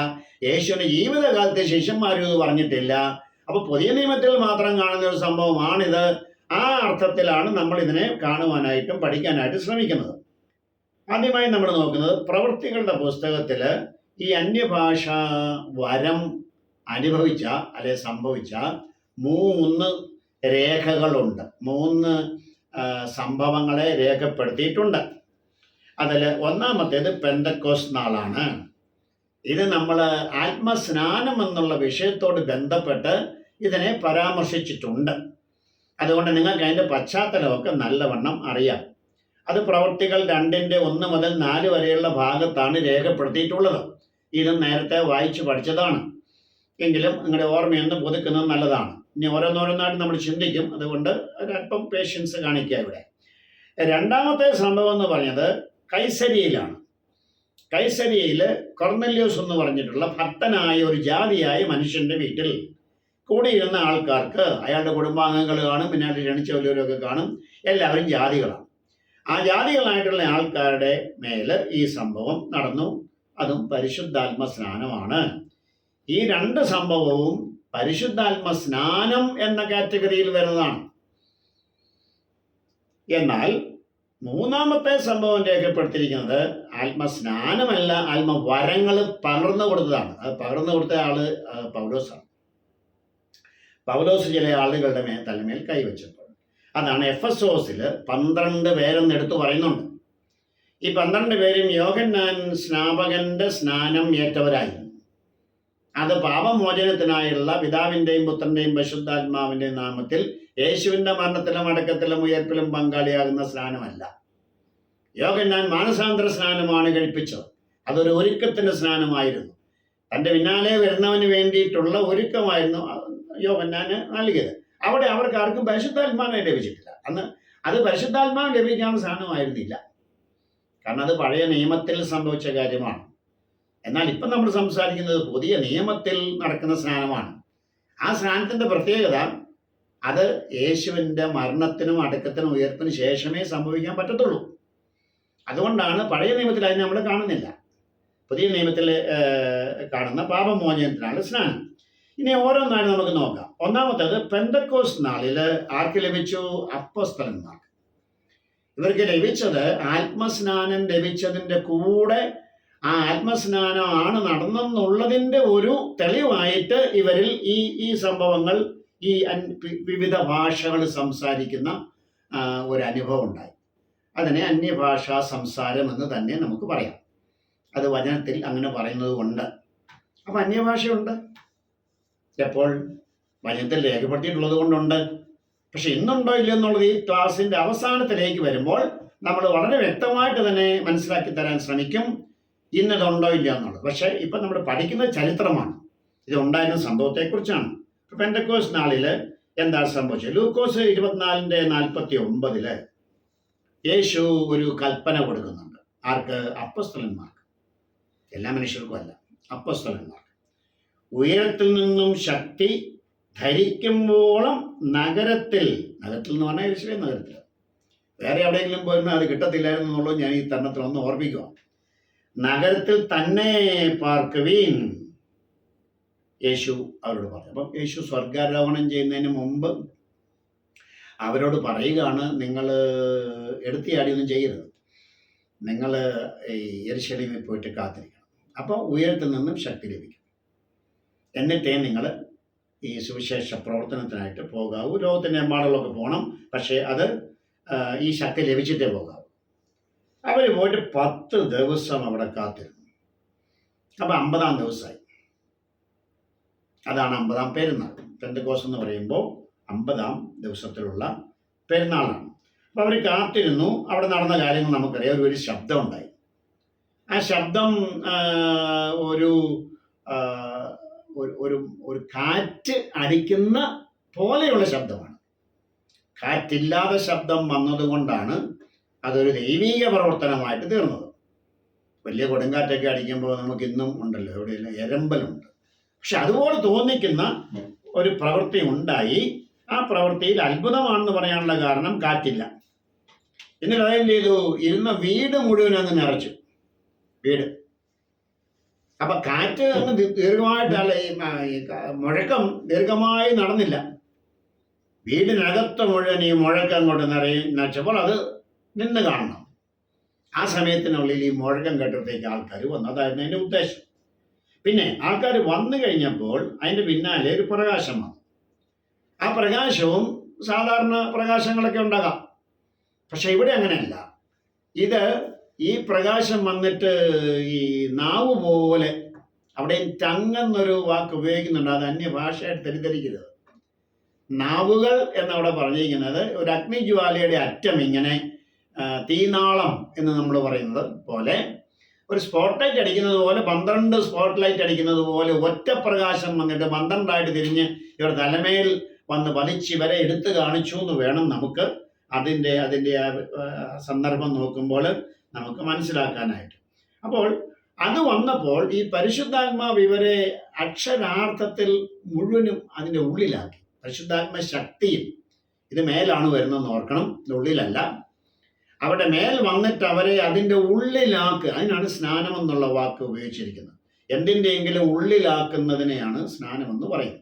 യേശുവിൻ്റെ ജീവിതകാലത്തെ ശിഷ്യന്മാരും ഇത് പറഞ്ഞിട്ടില്ല. അപ്പോൾ പുതിയ നിയമത്തിൽ മാത്രം കാണുന്ന ഒരു സംഭവമാണിത്. ആ അർത്ഥത്തിലാണ് നമ്മൾ ഇതിനെ കാണുവാനായിട്ടും പഠിക്കാനായിട്ടും ശ്രമിക്കുന്നത്. ആദ്യമായി നമ്മൾ നോക്കുന്നത് പ്രവൃത്തികളുടെ പുസ്തകത്തിൽ ഈ അന്യഭാഷ വരം അനുഭവിച്ച അല്ലെ സംഭവിച്ച 3 രേഖകളുണ്ട്. 3 സംഭവങ്ങളെ രേഖപ്പെടുത്തിയിട്ടുണ്ട്. അതിൽ ഒന്നാമത്തേത് പെന്തക്കോസ്ത് നാളാണ്. ഇത് നമ്മൾ ആത്മസ്നാനം എന്നുള്ള വിഷയത്തോട് ബന്ധപ്പെട്ട് ഇതിനെ പരാമർശിച്ചിട്ടുണ്ട്. അതുകൊണ്ട് നിങ്ങൾക്ക് അതിൻ്റെ പശ്ചാത്തലമൊക്കെ നല്ലവണ്ണം അറിയാം. അത് പ്രവൃത്തികൾ 2:1 മുതൽ 4 വരെയുള്ള ഭാഗത്താണ് രേഖപ്പെടുത്തിയിട്ടുള്ളത്. ഇത് നേരത്തെ വായിച്ച് പഠിച്ചതാണ്. എങ്കിലും നിങ്ങളുടെ ഓർമ്മയൊന്ന് പുതുക്കുന്നത് നല്ലതാണ്. ഇനി ഓരോന്നോരോന്നായിട്ട് നമ്മൾ ചിന്തിക്കും. അതുകൊണ്ട് ഒരല്പം പേഷ്യൻസ് കാണിക്കുക. ഇവിടെ രണ്ടാമത്തെ സംഭവം എന്ന് പറഞ്ഞത് കൈസരിയയിലാണ്. കൈസരിയയിൽ കൊർന്നല്യോസ് എന്ന് പറഞ്ഞിട്ടുള്ള ഭക്തനായ ഒരു ജാതിയായ മനുഷ്യൻ്റെ വീട്ടിൽ കൂടിയിരുന്ന ആൾക്കാർക്ക്, അയാളുടെ കുടുംബാംഗങ്ങൾ കാണും, പിന്നെ അയാൾ ക്ഷണിച്ചവരൊക്കെ കാണും, എല്ലാവരും ജാതികളാണ്. ആ ജാതികളായിട്ടുള്ള ആൾക്കാരുടെ മേൽ ഈ സംഭവം നടന്നു. അതും പരിശുദ്ധാത്മ സ്നാനമാണ്. ഈ 2 സംഭവവും പരിശുദ്ധാത്മ സ്നാനം എന്ന കാറ്റഗറിയിൽ വരുന്നതാണ്. എന്നാൽ 3ാമത്തെ സംഭവം രേഖപ്പെടുത്തിയിരിക്കുന്നത് ആത്മസ്നാനമല്ല, ആത്മവരങ്ങൾ പകർന്നു കൊടുത്തതാണ്. അത് പകർന്നു കൊടുത്ത ആള് പൗലോസാണ്. പൗലോസ് ചില ആളുകളുടെ തലമേൽ കൈവച്ചപ്പോൾ, അതാണ് എഫെസോസിൽ 12 പേരെന്ന് എടുത്തു പറയുന്നുണ്ട്. ഈ 12 പേരും യോഹന്നാൻ സ്നാപകന്റെ സ്നാനം ഏറ്റവരായിരുന്നു. അത് പാപമോചനത്തിനായുള്ള പിതാവിൻ്റെയും പുത്രൻ്റെയും പരിശുദ്ധാത്മാവിൻ്റെയും നാമത്തിൽ യേശുവിൻ്റെ മരണത്തിലും അടക്കത്തിലും ഉയർപ്പിലും പങ്കാളിയാകുന്ന സ്നാനമല്ല. യോഹന്നാൻ മാനസാന്തര സ്നാനമാണ് കഴിപ്പിച്ചത്. അതൊരു ഒരുക്കത്തിൻ്റെ സ്നാനമായിരുന്നു. തൻ്റെ പിന്നാലെ വരുന്നവന് വേണ്ടിയിട്ടുള്ള ഒരുക്കമായിരുന്നു യോഹന്നാന് നൽകിയത്. അവിടെ അവർക്ക് ആർക്കും പരിശുദ്ധാത്മാവിനെ ലഭിച്ചിട്ടില്ല. അന്ന് അത് പരിശുദ്ധാത്മാവ് ലഭിക്കാവുന്ന സ്നാനമായിരുന്നില്ല. കാരണം അത് പഴയ നിയമത്തിൽ സംഭവിച്ച കാര്യമാണ്. എന്നാൽ ഇപ്പം നമ്മൾ സംസാരിക്കുന്നത് പുതിയ നിയമത്തിൽ നടക്കുന്ന സ്നാനമാണ്. ആ സ്നാനത്തിൻ്റെ പ്രത്യേകത അത് യേശുവിൻ്റെ മരണത്തിനും അടക്കത്തിനും ഉയർപ്പിന് ശേഷമേ സംഭവിക്കാൻ പറ്റത്തുള്ളൂ. അതുകൊണ്ടാണ് പഴയ നിയമത്തിൽ അതിനെ നമ്മൾ കാണുന്നില്ല. പുതിയ നിയമത്തിൽ കാണുന്ന പാപമോചനത്തിനാണ് സ്നാനം. ഇനി ഓരോന്നായി നമുക്ക് നോക്കാം. ഒന്നാമത്തേത് പെന്തക്കോസ്ത് നാളിൽ ആർക്ക് ലഭിച്ചു? അപ്പോസ്തലന്മാർക്ക്. ഇവർക്ക് ലഭിച്ചത് ആത്മസ്നാനം ലഭിച്ചതിൻ്റെ കൂടെ ആ ആത്മസ്നാനമാണ് നടന്നെന്നുള്ളതിൻ്റെ ഒരു തെളിവായിട്ട് ഇവരിൽ ഈ സംഭവങ്ങൾ, ഈ വിവിധ ഭാഷകൾ സംസാരിക്കുന്ന ഒരു അനുഭവം ഉണ്ടായി. അതിനെ അന്യഭാഷാ സംസാരം എന്ന് തന്നെ നമുക്ക് പറയാം. അത് വചനത്തിൽ അങ്ങനെ പറയുന്നത് കൊണ്ട്. അപ്പം അന്യഭാഷയുണ്ട്. എപ്പോൾ? വചനത്തിൽ രേഖപ്പെടുത്തിയിട്ടുള്ളത് കൊണ്ടുണ്ട്. പക്ഷെ ഇന്നുണ്ടോ ഇല്ലയോ എന്നുള്ളത് ഈ ക്ലാസ്സിൻ്റെ അവസാനത്തിലേക്ക് വരുമ്പോൾ നമ്മൾ വളരെ വ്യക്തമായിട്ട് തന്നെ മനസ്സിലാക്കി തരാൻ ശ്രമിക്കും, ഇന്നതുണ്ടോ ഇല്ല എന്നുള്ളത്. പക്ഷേ ഇപ്പം നമ്മൾ പഠിക്കുന്നത് ചരിത്രമാണ്. ഇത് ഉണ്ടായിരുന്ന സംഭവത്തെക്കുറിച്ചാണ്. ഇപ്പം പെന്തക്കോസ്ത് നാളിൽ എന്താണ് സംഭവിച്ചത്? ലൂക്കോസ് 24:49 യേശു ഒരു കൽപ്പന കൊടുക്കുന്നുണ്ട്. ആർക്ക്? അപ്പോസ്തലന്മാർക്ക്. എല്ലാ മനുഷ്യർക്കും അല്ല, അപ്പോസ്തലന്മാർക്ക്. ഉയരത്തിൽ നിന്നും ശക്തി ധരിക്കുമ്പോളം നഗരത്തിൽ എന്ന് പറഞ്ഞാൽ യെരൂശലേം നഗരത്തിൽ, വേറെ എവിടെയെങ്കിലും പോയിരുന്നാൽ അത് കിട്ടത്തില്ലായിരുന്നു എന്നുള്ളത് ഞാൻ ഈ തരുണത്തിൽ ഒന്ന് ഓർമ്മിക്കുക. നഗരത്തിൽ തന്നെ പാർക്കുവീൻ യേശു അവരോട് പറഞ്ഞു. അപ്പം യേശു സ്വർഗാരോഹണം ചെയ്യുന്നതിന് മുമ്പ് അവരോട് പറയുകയാണ്, നിങ്ങൾ എടുത്തിയാടിയൊന്നും ചെയ്യരുത്, നിങ്ങൾ ഈ യെരൂശലേമിൽ പോയിട്ട് കാത്തിരിക്കണം. അപ്പോൾ ഉയരത്തിൽ നിന്നും ശക്തി ലഭിക്കും. എന്നിട്ടേ നിങ്ങൾ ഈ സുവിശേഷ പ്രവർത്തനത്തിനായിട്ട് പോകാവൂ. ലോകത്തിൻ്റെ എമ്പാടുകളൊക്കെ പോകണം, പക്ഷേ അത് ഈ ശക്തി ലഭിച്ചിട്ടേ പോകാവൂ. അവർ പോയിട്ട് 10 ദിവസം അവിടെ കാത്തിരുന്നു. അപ്പം 50-ാം ദിവസമായി. അതാണ് 50-ാം പെരുന്നാൾ. പെന്തക്കോസ്ത് എന്ന് പറയുമ്പോൾ 50-ാം ദിവസത്തിലുള്ള പെരുന്നാളാണ്. അപ്പോൾ അവർ കാത്തിരുന്നു. അവിടെ നടന്ന കാര്യങ്ങൾ നമുക്കറിയാം. ഒരു ശബ്ദം ഉണ്ടായി. ആ ശബ്ദം ഒരു ഒരു കാറ്റ് അടിക്കുന്ന പോലെയുള്ള ശബ്ദമാണ്. കാറ്റില്ലാതെ ശബ്ദം വന്നതുകൊണ്ടാണ് അതൊരു ദൈവീക പ്രവർത്തനമായിട്ട് തീർന്നത്. വലിയ കൊടുങ്കാറ്റൊക്കെ അടിക്കുമ്പോൾ നമുക്ക് ഇന്നും ഉണ്ടല്ലോ, എവിടെയെല്ലാം എരമ്പലുണ്ട്. പക്ഷെ അതുപോലെ തോന്നിക്കുന്ന ഒരു പ്രവൃത്തി ഉണ്ടായി. ആ പ്രവൃത്തിയിൽ അത്ഭുതമാണെന്ന് പറയാനുള്ള കാരണം കാറ്റില്ല. എന്നിട്ട് അദ്ദേഹം ചെയ്തു, ഇരുന്ന വീട് മുഴുവൻ അങ്ങ് നിറച്ചു. വീട്. അപ്പൊ കാറ്റ് അങ്ങ് ദീർഘമായിട്ടല്ല, ഈ മുഴക്കം ദീർഘമായി നടന്നില്ല. വീടിനകത്ത് മുഴുവൻ ഈ മുഴക്കം കൊണ്ട് നിറച്ചപ്പോൾ അത് നിന്ന് കാണണം. ആ സമയത്തിനുള്ളിൽ ഈ മുഴക്കം കേട്ടത്തേക്ക് ആൾക്കാർ വന്നു. അതായിരുന്നു അതിൻ്റെ ഉദ്ദേശം. പിന്നെ ആൾക്കാർ വന്നു കഴിഞ്ഞപ്പോൾ അതിൻ്റെ പിന്നാലെ ഒരു പ്രകാശം വന്നു. ആ പ്രകാശവും സാധാരണ പ്രകാശങ്ങളൊക്കെ ഉണ്ടാകാം, പക്ഷെ ഇവിടെ അങ്ങനെയല്ല. ഇത് ഈ പ്രകാശം വന്നിട്ട് ഈ നാവ് പോലെ, അവിടെ ടങ് എന്നൊരു വാക്ക് ഉപയോഗിക്കുന്നുണ്ട്, അത് അന്യഭാഷയായിട്ട് തെറ്റിദ്ധരിക്കരുത്. നാവുകൾ എന്നവിടെ പറഞ്ഞിരിക്കുന്നത് ഒരു അഗ്നിജ്വാലയുടെ അറ്റം ഇങ്ങനെ തീനാളം എന്ന് നമ്മൾ പറയുന്നത് പോലെ, ഒരു സ്പോട്ട് ലൈറ്റ് അടിക്കുന്നത് പോലെ, 12 സ്പോട്ട് ലൈറ്റ് അടിക്കുന്നത് പോലെ ഒറ്റ പ്രകാശം വന്നിട്ട് 12 തിരിഞ്ഞ് ഇവർ തലമേൽ വന്ന് പതിച്ച് ഇവരെ എടുത്തു കാണിച്ചു എന്ന് വേണം നമുക്ക് അതിൻ്റെ സന്ദർഭം നോക്കുമ്പോൾ നമുക്ക് മനസ്സിലാക്കാനായിട്ട്. അപ്പോൾ അത് വന്നപ്പോൾ ഈ പരിശുദ്ധാത്മാവ് ഇവരെ അക്ഷരാർത്ഥത്തിൽ മുഴുവനും അതിൻ്റെ ഉള്ളിലാക്കി. പരിശുദ്ധാത്മ ശക്തിയിൽ ഇത് മേലാണ് വരുന്നതെന്ന് ഓർക്കണം, ഇത് ഉള്ളിലല്ല. അവിടെ മേൽ വന്നിട്ട് അവരെ അതിൻ്റെ ഉള്ളിലാക്കുക. അതിനാണ് സ്നാനം എന്നുള്ള വാക്ക് ഉപയോഗിച്ചിരിക്കുന്നത്. എന്തിൻ്റെയെങ്കിലും ഉള്ളിലാക്കുന്നതിനെയാണ് സ്നാനം എന്ന് പറയുന്നത്.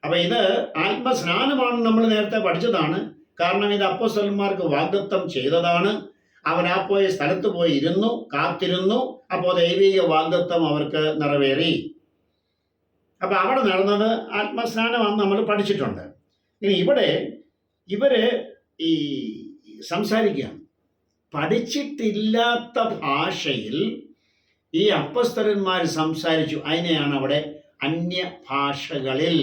അപ്പം ഇത് ആത്മസ്നാനമാണെന്ന് നമ്മൾ നേരത്തെ പഠിച്ചതാണ്. കാരണം ഇത് അപ്പോസ്തലന്മാർക്ക് വാഗ്ദത്തം ചെയ്തതാണ്. അവൻ ആ പോയ സ്ഥലത്ത് പോയി ഇരുന്നു, കാത്തിരുന്നു. അപ്പോൾ ദൈവിക വാഗ്ദത്തം അവർക്ക് നിറവേറി. അപ്പം അവിടെ നടന്നത് ആത്മസ്നാനമാണെന്ന് നമ്മൾ പഠിച്ചിട്ടുണ്ട്. ഇനി ഇവിടെ ഇവര് ഈ സംസാരിക്കുകയാണ്. പഠിച്ചിട്ടില്ലാത്ത ഭാഷയിൽ ഈ അപ്പസ്തലന്മാർ സംസാരിച്ചു. അതിനെയാണ് അവിടെ അന്യഭാഷകളിൽ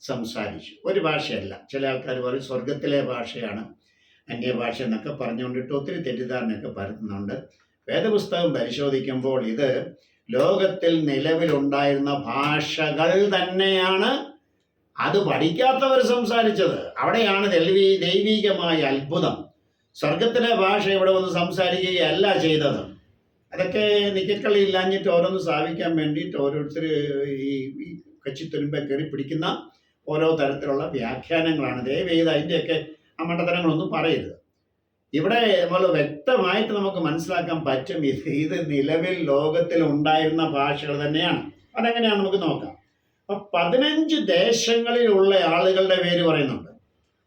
സംസാരിച്ചു. ഒരു ഭാഷയല്ല. ചില ആൾക്കാർ പറയും സ്വർഗത്തിലെ ഭാഷയാണ് അന്യഭാഷ എന്നൊക്കെ പറഞ്ഞുകൊണ്ടിട്ട് ഒത്തിരി തെറ്റിദ്ധാരണയൊക്കെ പരത്തുന്നുണ്ട്. വേദപുസ്തകം പരിശോധിക്കുമ്പോൾ ഇത് ലോകത്തിൽ നിലവിലുണ്ടായിരുന്ന ഭാഷകൾ തന്നെയാണ്. അത് പഠിക്കാത്തവർ സംസാരിച്ചത്. അവിടെയാണ് ദൈവീകമായ അത്ഭുതം. സ്വർഗത്തിലെ ഭാഷ ഇവിടെ വന്ന് സംസാരിക്കുകയല്ല ചെയ്തത്. അതൊക്കെ നിക്കക്കളി ഇല്ലാഞ്ഞിട്ട് ഓരോന്ന് സ്ഥാപിക്കാൻ വേണ്ടിയിട്ട് ഓരോരുത്തർ ഈ കച്ചിത്തുരുമ്പെ കയറി പിടിക്കുന്ന ഓരോ തരത്തിലുള്ള വ്യാഖ്യാനങ്ങളാണ്. ദയവേത് അതിൻ്റെയൊക്കെ ആ മണ്ടത്തരങ്ങളൊന്നും പറയരുത്. ഇവിടെ നമ്മൾ വ്യക്തമായിട്ട് നമുക്ക് മനസ്സിലാക്കാൻ പറ്റും ഇത് നിലവിൽ ലോകത്തിൽ ഉണ്ടായിരുന്ന ഭാഷകൾ തന്നെയാണ്. അതെങ്ങനെയാണ് നമുക്ക് നോക്കാം. അപ്പം 15 ദേശങ്ങളിലുള്ള ആളുകളുടെ പേര് പറയുന്നുണ്ട്.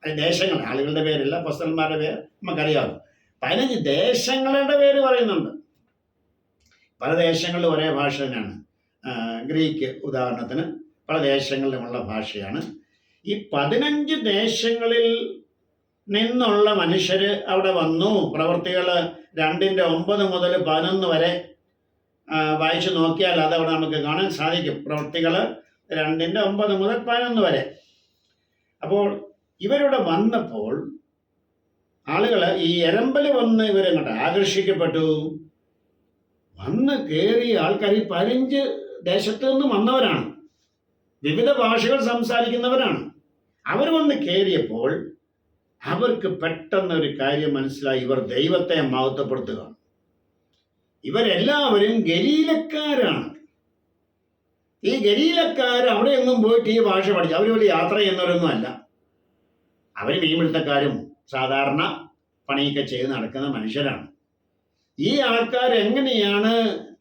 അത് ദേശങ്ങൾ, ആളുകളുടെ പേരല്ല, അപ്പോസ്തലന്മാരുടെ പേര് നമുക്കറിയാവും. 15 ദേശങ്ങളുടെ പേര് പറയുന്നുണ്ട്. പല ദേശങ്ങളിലും ഒരേ ഭാഷ തന്നെയാണ്. ഗ്രീക്ക് ഉദാഹരണത്തിന് പല ദേശങ്ങളിലുമുള്ള ഭാഷയാണ്. ഈ 15 ദേശങ്ങളിൽ നിന്നുള്ള മനുഷ്യർ അവിടെ വന്നു. പ്രവൃത്തികൾ 2:9 മുതൽ 11 വരെ വായിച്ചു നോക്കിയാൽ അതവിടെ നമുക്ക് കാണാൻ സാധിക്കും. പ്രവൃത്തികൾ 2:9 മുതൽ 11 വരെ. അപ്പോൾ ഇവരുടെ വന്നപ്പോൾ ആളുകൾ ഈ എരമ്പൽ വന്ന് ഇവരെങ്ങോട്ട് ആകർഷിക്കപ്പെട്ടു. വന്ന് കയറിയ ആൾക്കാർ ഈ 15 ദേശത്ത് നിന്നും വന്നവരാണ്. വിവിധ ഭാഷകൾ സംസാരിക്കുന്നവരാണ്. അവർ വന്ന് കയറിയപ്പോൾ അവർക്ക് പെട്ടെന്ന് ഒരു കാര്യം മനസ്സിലായി. ഇവർ ദൈവത്തെ മഹത്വപ്പെടുത്തുക. ഇവരെല്ലാവരും ഗലീലക്കാരാണ്. ഈ ഗലീലക്കാർ അവിടെ എങ്ങും പോയിട്ട് ഈ ഭാഷ പഠിച്ചു. അവർ വലിയ യാത്ര ചെയ്യുന്നവരൊന്നും അല്ല. അവർ മീൻപിടുത്തക്കാരും സാധാരണ പണിയൊക്കെ ചെയ്ത് നടക്കുന്ന മനുഷ്യരാണ്. ഈ ആൾക്കാർ എങ്ങനെയാണ്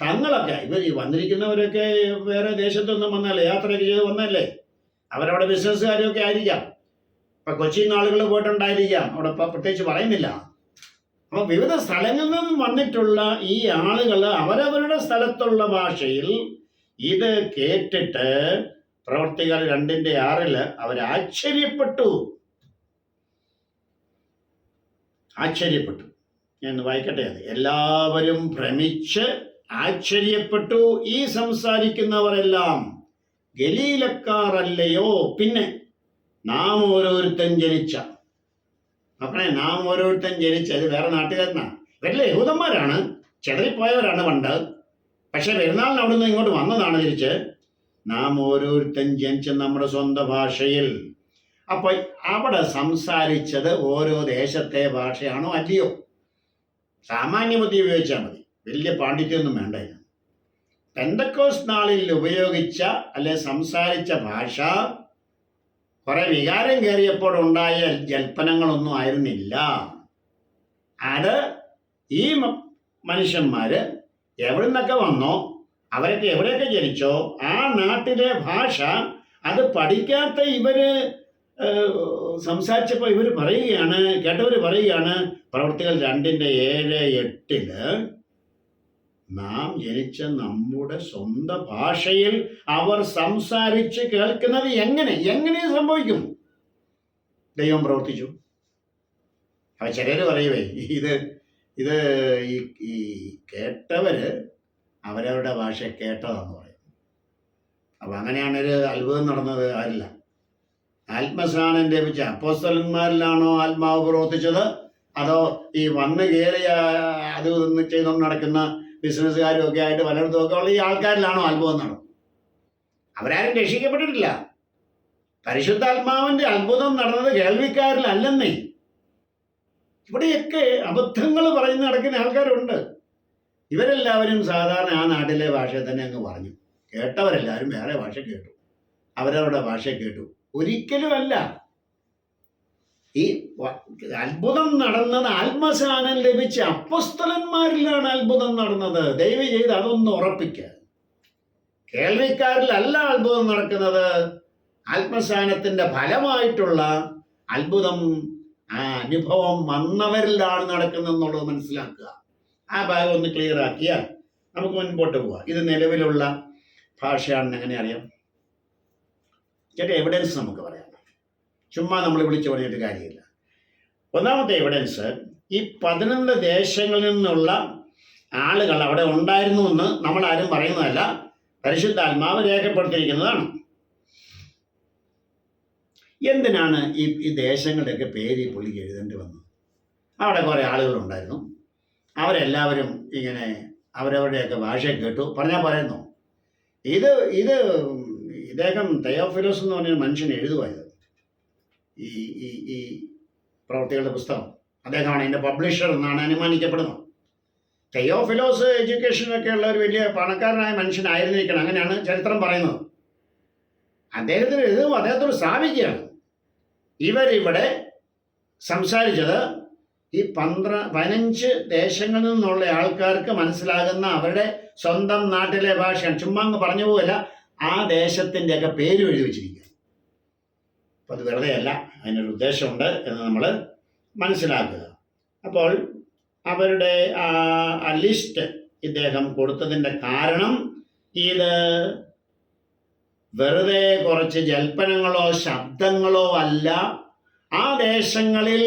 തങ്ങളൊക്കെ ഇവർ ഈ വന്നിരിക്കുന്നവരൊക്കെ വേറെ ദേശത്തൊന്നും വന്നല്ലേ, യാത്രയൊക്കെ ചെയ്ത് വന്നല്ലേ. അവരവിടെ ബിസിനസ്സുകാരൊക്കെ ആയിരിക്കാം. ഇപ്പം കൊച്ചിയിൽ നിന്ന് ആളുകൾ പോയിട്ടുണ്ടായിരിക്കാം. അവിടെ പ്രത്യേകിച്ച് പറയുന്നില്ല. അപ്പം വിവിധ സ്ഥലങ്ങളിൽ നിന്നും വന്നിട്ടുള്ള ഈ ആളുകൾ അവരവരുടെ സ്ഥലത്തുള്ള ഭാഷയിൽ ഇത് കേട്ടിട്ട് പ്രവർത്തികൾ 2:6 അവർ ആശ്ചര്യപ്പെട്ടു. ഞാൻ വായിക്കട്ടെ. അത് എല്ലാവരും ഭ്രമിച്ച് ആശ്ചര്യപ്പെട്ടു. ഈ സംസാരിക്കുന്നവരെല്ലാം ഗലീലക്കാരല്ലയോ? പിന്നെ നാം ഓരോരുത്തൻ ജനിച്ച അത് വേറെ നാട്ടുകാരനാണ്. ഇവരല്ലേ യഹൂദന്മാരാണ്, ചെതറിപ്പോയവരാണ് പണ്ട്. പക്ഷെ പെരുന്നാളിന് അവിടുന്ന് ഇങ്ങോട്ട് വന്നതാണ് തിരിച്ച്. നാം ഓരോരുത്തൻ ജനിച്ച നമ്മുടെ സ്വന്തം ഭാഷയിൽ. അപ്പൊ അവിടെ സംസാരിച്ചത് ഓരോ ദേശത്തെ ഭാഷയാണോ അല്ലയോ? സാമാന്യ ബുദ്ധി ഉപയോഗിച്ചാൽ മതി, വലിയ പാണ്ഡിത്യമൊന്നും വേണ്ട. പെന്തക്കോസ് നാളിൽ ഉപയോഗിച്ച അല്ലെ സംസാരിച്ച ഭാഷ കുറെ വികാരം കയറിയപ്പോൾ ഉണ്ടായ ജൽപ്പനങ്ങളൊന്നും ആയിരുന്നില്ല. അത് ഈ മനുഷ്യന്മാര് എവിടെ നിന്നൊക്കെ വന്നോ, അവരൊക്കെ എവിടെയൊക്കെ ജനിച്ചോ ആ നാട്ടിലെ ഭാഷ അത് പഠിക്കാത്ത ഇവര് സംസാരിച്ചപ്പോൾ ഇവർ പറയുകയാണ്, കേട്ടവർ പറയുകയാണ്, പ്രവൃത്തികൾ 2:7-8 നാം ജനിച്ച നമ്മുടെ സ്വന്തം ഭാഷയിൽ അവർ സംസാരിച്ച് കേൾക്കുന്നത് എങ്ങനെ സംഭവിക്കും? ദൈവം പ്രവർത്തിച്ചു. അവ ചിലർ പറയുവേ ഇത് ഇത് ഈ കേട്ടവര് അവരവരുടെ ഭാഷ കേട്ടതാന്ന് പറയും. അപ്പൊ അങ്ങനെയാണൊരു അത്ഭുതം നടന്നത്. ആരില്ല, ആത്മസ്നാനം ലഭിച്ച അപ്പോസ്തലന്മാരിലാണോ ആത്മാവ് പ്രവർത്തിച്ചത്, അതോ ഈ വന്ന് കയറിയ അത് ചെയ്തുകൊണ്ട് നടക്കുന്ന ബിസിനസ്സുകാരും ഒക്കെ ആയിട്ട് പലയിടത്തും ഒക്കെ ഉള്ള ഈ ആൾക്കാരിലാണോ അത്ഭുതം നടന്നത്? അവരാരും രക്ഷിക്കപ്പെട്ടിട്ടില്ല. പരിശുദ്ധാത്മാവിന്റെ അത്ഭുതം നടന്നത് കേൾവിക്കാരിലല്ലെന്നേ. ഇവിടെയൊക്കെ അബദ്ധങ്ങൾ പറയുന്ന നടക്കുന്ന ആൾക്കാരുണ്ട്. ഇവരെല്ലാവരും സാധാരണ ആ നാട്ടിലെ ഭാഷ തന്നെ അങ്ങ് പറഞ്ഞു. കേട്ടവരെല്ലാവരും വേറെ ഭാഷ കേട്ടു, അവരവരുടെ ഭാഷ കേട്ടു. ഒരിക്കലുമല്ല. ഈ അത്ഭുതം നടന്നത് ആത്മസ്നാനം ലഭിച്ച അപ്പോസ്തലന്മാരിലാണ് അത്ഭുതം നടന്നത്. ദയവ് ചെയ്ത് അതൊന്ന് ഉറപ്പിക്കുക. കേൾവിക്കാരിലല്ല അത്ഭുതം നടക്കുന്നത്. ആത്മസ്നാനത്തിന്റെ ഫലമായിട്ടുള്ള അത്ഭുതം ആ അനുഭവം വന്നവരിലാണ് നടക്കുന്നതെന്നുള്ളത് മനസ്സിലാക്കുക. ആ ഭാഗം ഒന്ന് ക്ലിയർ ആക്കിയാൽ നമുക്ക് മുൻപോട്ട് പോവാം. ഇത് നിലവിലുള്ള ഭാഷയാണെന്ന് എങ്ങനെ അറിയാം? ചേട്ടാ എവിഡൻസ് നമുക്ക് പറയാം. ചുമ്മാ നമ്മൾ വിളിച്ചു പറഞ്ഞിട്ട് കാര്യമില്ല. ഒന്നാമത്തെ എവിഡൻസ്, ഈ 11 ദേശങ്ങളിൽ നിന്നുള്ള ആളുകൾ അവിടെ ഉണ്ടായിരുന്നു എന്ന് നമ്മളാരും പറയുന്നതല്ല, പരിശുദ്ധാത്മാവ് രേഖപ്പെടുത്തിയിരിക്കുന്നതാണ്. എന്തിനാണ് ഈ ദേശങ്ങളുടെയൊക്കെ പേര് പുള്ളിക്ക് എഴുതേണ്ടി വന്നത്? അവിടെ കുറേ ആളുകളുണ്ടായിരുന്നു, അവരെല്ലാവരും ഇങ്ങനെ അവരവരുടെയൊക്കെ ഭാഷ കേട്ടു പറഞ്ഞാൽ പറയുന്നു. ഇദ്ദേഹം തെയോഫിലോസ് എന്ന് പറഞ്ഞൊരു മനുഷ്യൻ എഴുതുമായത് ഈ പ്രവൃത്തികളുടെ പുസ്തകം. അദ്ദേഹമാണ് ഇതിൻ്റെ പബ്ലിഷർ എന്നാണ് അനുമാനിക്കപ്പെടുന്നത്. തെയോഫിലോസ് എഡ്യൂക്കേഷനൊക്കെ ഉള്ള ഒരു വലിയ പണക്കാരനായ മനുഷ്യനായിരുന്നിരിക്കണം, അങ്ങനെയാണ് ചരിത്രം പറയുന്നത്. അദ്ദേഹത്തിന് എഴുതുമ്പോൾ അദ്ദേഹത്തോട് സ്ഥാപിക്കുകയാണ്, ഇവരിവിടെ സംസാരിച്ചത് ഈ 15 ദേശങ്ങളിൽ നിന്നുള്ള ആൾക്കാർക്ക് മനസ്സിലാകുന്ന അവരുടെ സ്വന്തം നാട്ടിലെ ഭാഷയാണ്. ചുമ്മാ അങ്ങ് പറഞ്ഞു പോകല്ല, ആ ദേശത്തിൻ്റെയൊക്കെ പേര് എഴുതി വെച്ചിരിക്കുക. അപ്പം അത് വെറുതെ അല്ല, അതിനൊരു ഉദ്ദേശമുണ്ട് എന്ന് നമ്മൾ മനസ്സിലാക്കുക. അപ്പോൾ അവരുടെ ആ ലിസ്റ്റ് ഇദ്ദേഹം കൊടുത്തതിൻ്റെ കാരണം ഇത് വെറുതെ കുറച്ച് ജൽപ്പനങ്ങളോ ശബ്ദങ്ങളോ അല്ല, ആ ദേശങ്ങളിൽ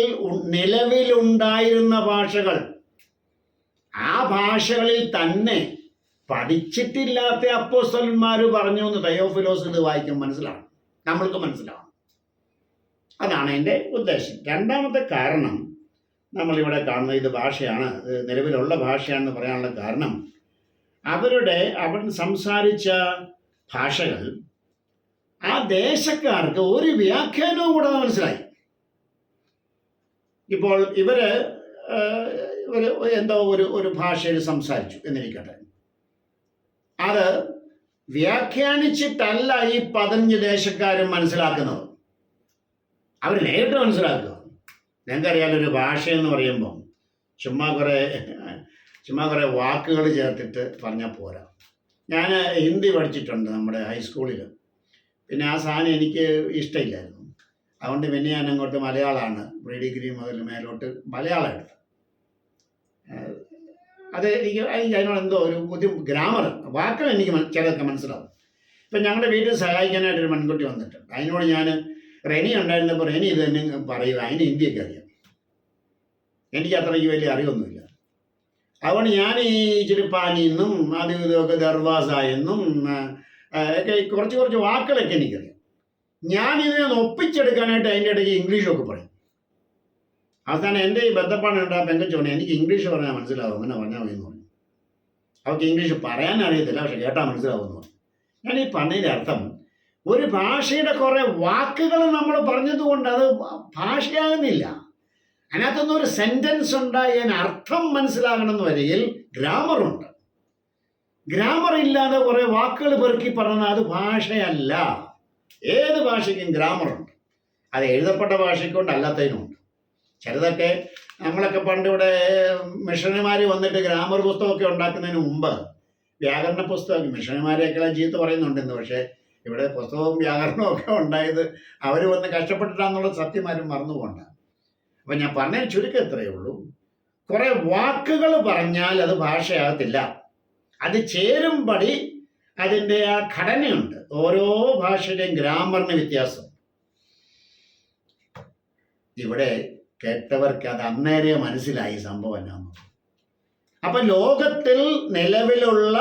നിലവിലുണ്ടായിരുന്ന ഭാഷകൾ, ആ ഭാഷകളിൽ തന്നെ പഠിച്ചിട്ടില്ലാത്ത അപ്പോസ്തലന്മാർ പറഞ്ഞു എന്ന് തെയോഫിലോസ് ഇത് വായിക്കും മനസ്സിലാവും, നമ്മൾക്ക് മനസ്സിലാവും. അതാണ് എൻ്റെ ഉദ്ദേശം. രണ്ടാമത്തെ കാരണം, നമ്മളിവിടെ കാണുന്ന ഇത് ഭാഷയാണ്, നിലവിലുള്ള ഭാഷയാണെന്ന് പറയാനുള്ള കാരണം, അവർ സംസാരിച്ച ഭാഷകൾ ആ ദേശക്കാർക്ക് ഒരു വ്യാഖ്യാനവും കൂടെ മനസ്സിലായി. ഇപ്പോൾ ഇവര് എന്തോ ഒരു ഭാഷയിൽ സംസാരിച്ചു എന്നിരിക്കട്ടെ, അത് വ്യാഖ്യാനിച്ചിട്ടല്ല ഈ 15 ദേശക്കാരും മനസ്സിലാക്കുന്നത്, അവർ നേരിട്ട് മനസ്സിലാക്കുക. നിങ്ങൾക്കറിയാലോ, ഒരു ഭാഷ എന്ന് പറയുമ്പോൾ ചുമ്മാ കുറേ വാക്കുകൾ ചേർത്തിട്ട് പറഞ്ഞാൽ പോരാ. ഞാൻ ഹിന്ദി പഠിച്ചിട്ടുണ്ട് നമ്മുടെ ഹൈസ്കൂളിൽ. പിന്നെ ആ സാധനം എനിക്ക് ഇഷ്ടമില്ലായിരുന്നു, അതുകൊണ്ട് പിന്നെ ഞാൻ അങ്ങോട്ട് മലയാളമാണ് പ്രീ ഡിഗ്രി മുതൽ മേലോട്ട് മലയാളം എടുത്തത്. അത് എനിക്ക് അതിനോട് എന്തോ ഒരു ഗ്രാമർ വാക്കുകൾ എനിക്ക് ചിലതൊക്കെ മനസ്സിലാവും. ഇപ്പം ഞങ്ങളുടെ വീട്ടിൽ സഹായിക്കാനായിട്ടൊരു പെൺകുട്ടി വന്നിട്ടുണ്ട്. അതിനോട് ഞാൻ റെനി ഉണ്ടായിരുന്നപ്പോൾ റെനി ഇത് തന്നെ പറയുക, അതിന് ഹിന്ദിയൊക്കെ അറിയാം, എനിക്ക് അത്രയ്ക്ക് വലിയ അറിവൊന്നുമില്ല. അതുകൊണ്ട് ഞാൻ ഈ ചിരുപ്പാനി എന്നും അതും ഇതൊക്കെ ദർവാസ എന്നും ഒക്കെ കുറച്ച് വാക്കുകളൊക്കെ എനിക്കറിയാം. ഞാനിതിനെ ഒപ്പിച്ചെടുക്കാനായിട്ട് അതിൻ്റെ ഇടയ്ക്ക് ഇംഗ്ലീഷൊക്കെ പറയും. അവസാനം എൻ്റെ ഈ ബന്ധപ്പാടുണ്ട്, ആ പെങ്കച്ചോണെ എനിക്ക് ഇംഗ്ലീഷ് പറഞ്ഞാൽ മനസ്സിലാവും, അങ്ങനെ പറഞ്ഞാൽ മതി എന്ന് പറഞ്ഞു. അവർക്ക് ഇംഗ്ലീഷ് പറയാൻ അറിയത്തില്ല, പക്ഷെ കേട്ടാൽ മനസ്സിലാവുമെന്ന് പറഞ്ഞു. ഞാൻ ഈ പറഞ്ഞതിൻ്റെ അർത്ഥം, ഒരു ഭാഷയുടെ കുറേ വാക്കുകൾ നമ്മൾ പറഞ്ഞതുകൊണ്ട് അത് ഭാഷയാകുന്നില്ല. അതിനകത്തൊന്നും ഒരു സെന്റൻസ് ഉണ്ടായി അതിന് അർത്ഥം മനസ്സിലാകണമെന്ന് വരികിൽ ഗ്രാമറുണ്ട്. ഗ്രാമർ ഇല്ലാതെ കുറെ വാക്കുകൾ പെറുക്കി പറഞ്ഞാൽ അത് ഭാഷയല്ല. ഏത് ഭാഷയ്ക്കും ഗ്രാമറുണ്ട്. അത് എഴുതപ്പെട്ട ഭാഷയ്ക്കുണ്ട്, അല്ലാത്തതിനുമുണ്ട്. ചിലതൊക്കെ നമ്മളൊക്കെ പണ്ട് ഇവിടെ മിഷണറിമാർ വന്നിട്ട് ഗ്രാമർ പുസ്തകമൊക്കെ ഉണ്ടാക്കുന്നതിന് മുമ്പ് വ്യാകരണ പുസ്തകം, മിഷണറിമാരെയൊക്കെ ചീത്ത പറയുന്നുണ്ടെന്ന്, പക്ഷേ ഇവിടെ പുസ്തകവും വ്യാകരണവും ഒക്കെ ഉണ്ടായത് അവർ വന്ന് കഷ്ടപ്പെട്ടിട്ടാന്നുള്ള സത്യമാരും മറന്നുപോകണ്ട. അപ്പം ഞാൻ പറഞ്ഞ ചുരുക്കം എത്രയേ ഉള്ളൂ, കുറെ വാക്കുകൾ പറഞ്ഞാൽ അത് ഭാഷയാകത്തില്ല. അത് ചേരുംപടി അതിൻ്റെ ആ ഘടനയുണ്ട്. ഓരോ ഭാഷയുടെയും ഗ്രാമറിന് വ്യത്യാസം. ഇവിടെ കേട്ടവർക്ക് അത് അന്നേരെ മനസ്സിലായി സംഭവം എന്നാന്ന്. അപ്പൊ ലോകത്തിൽ നിലവിലുള്ള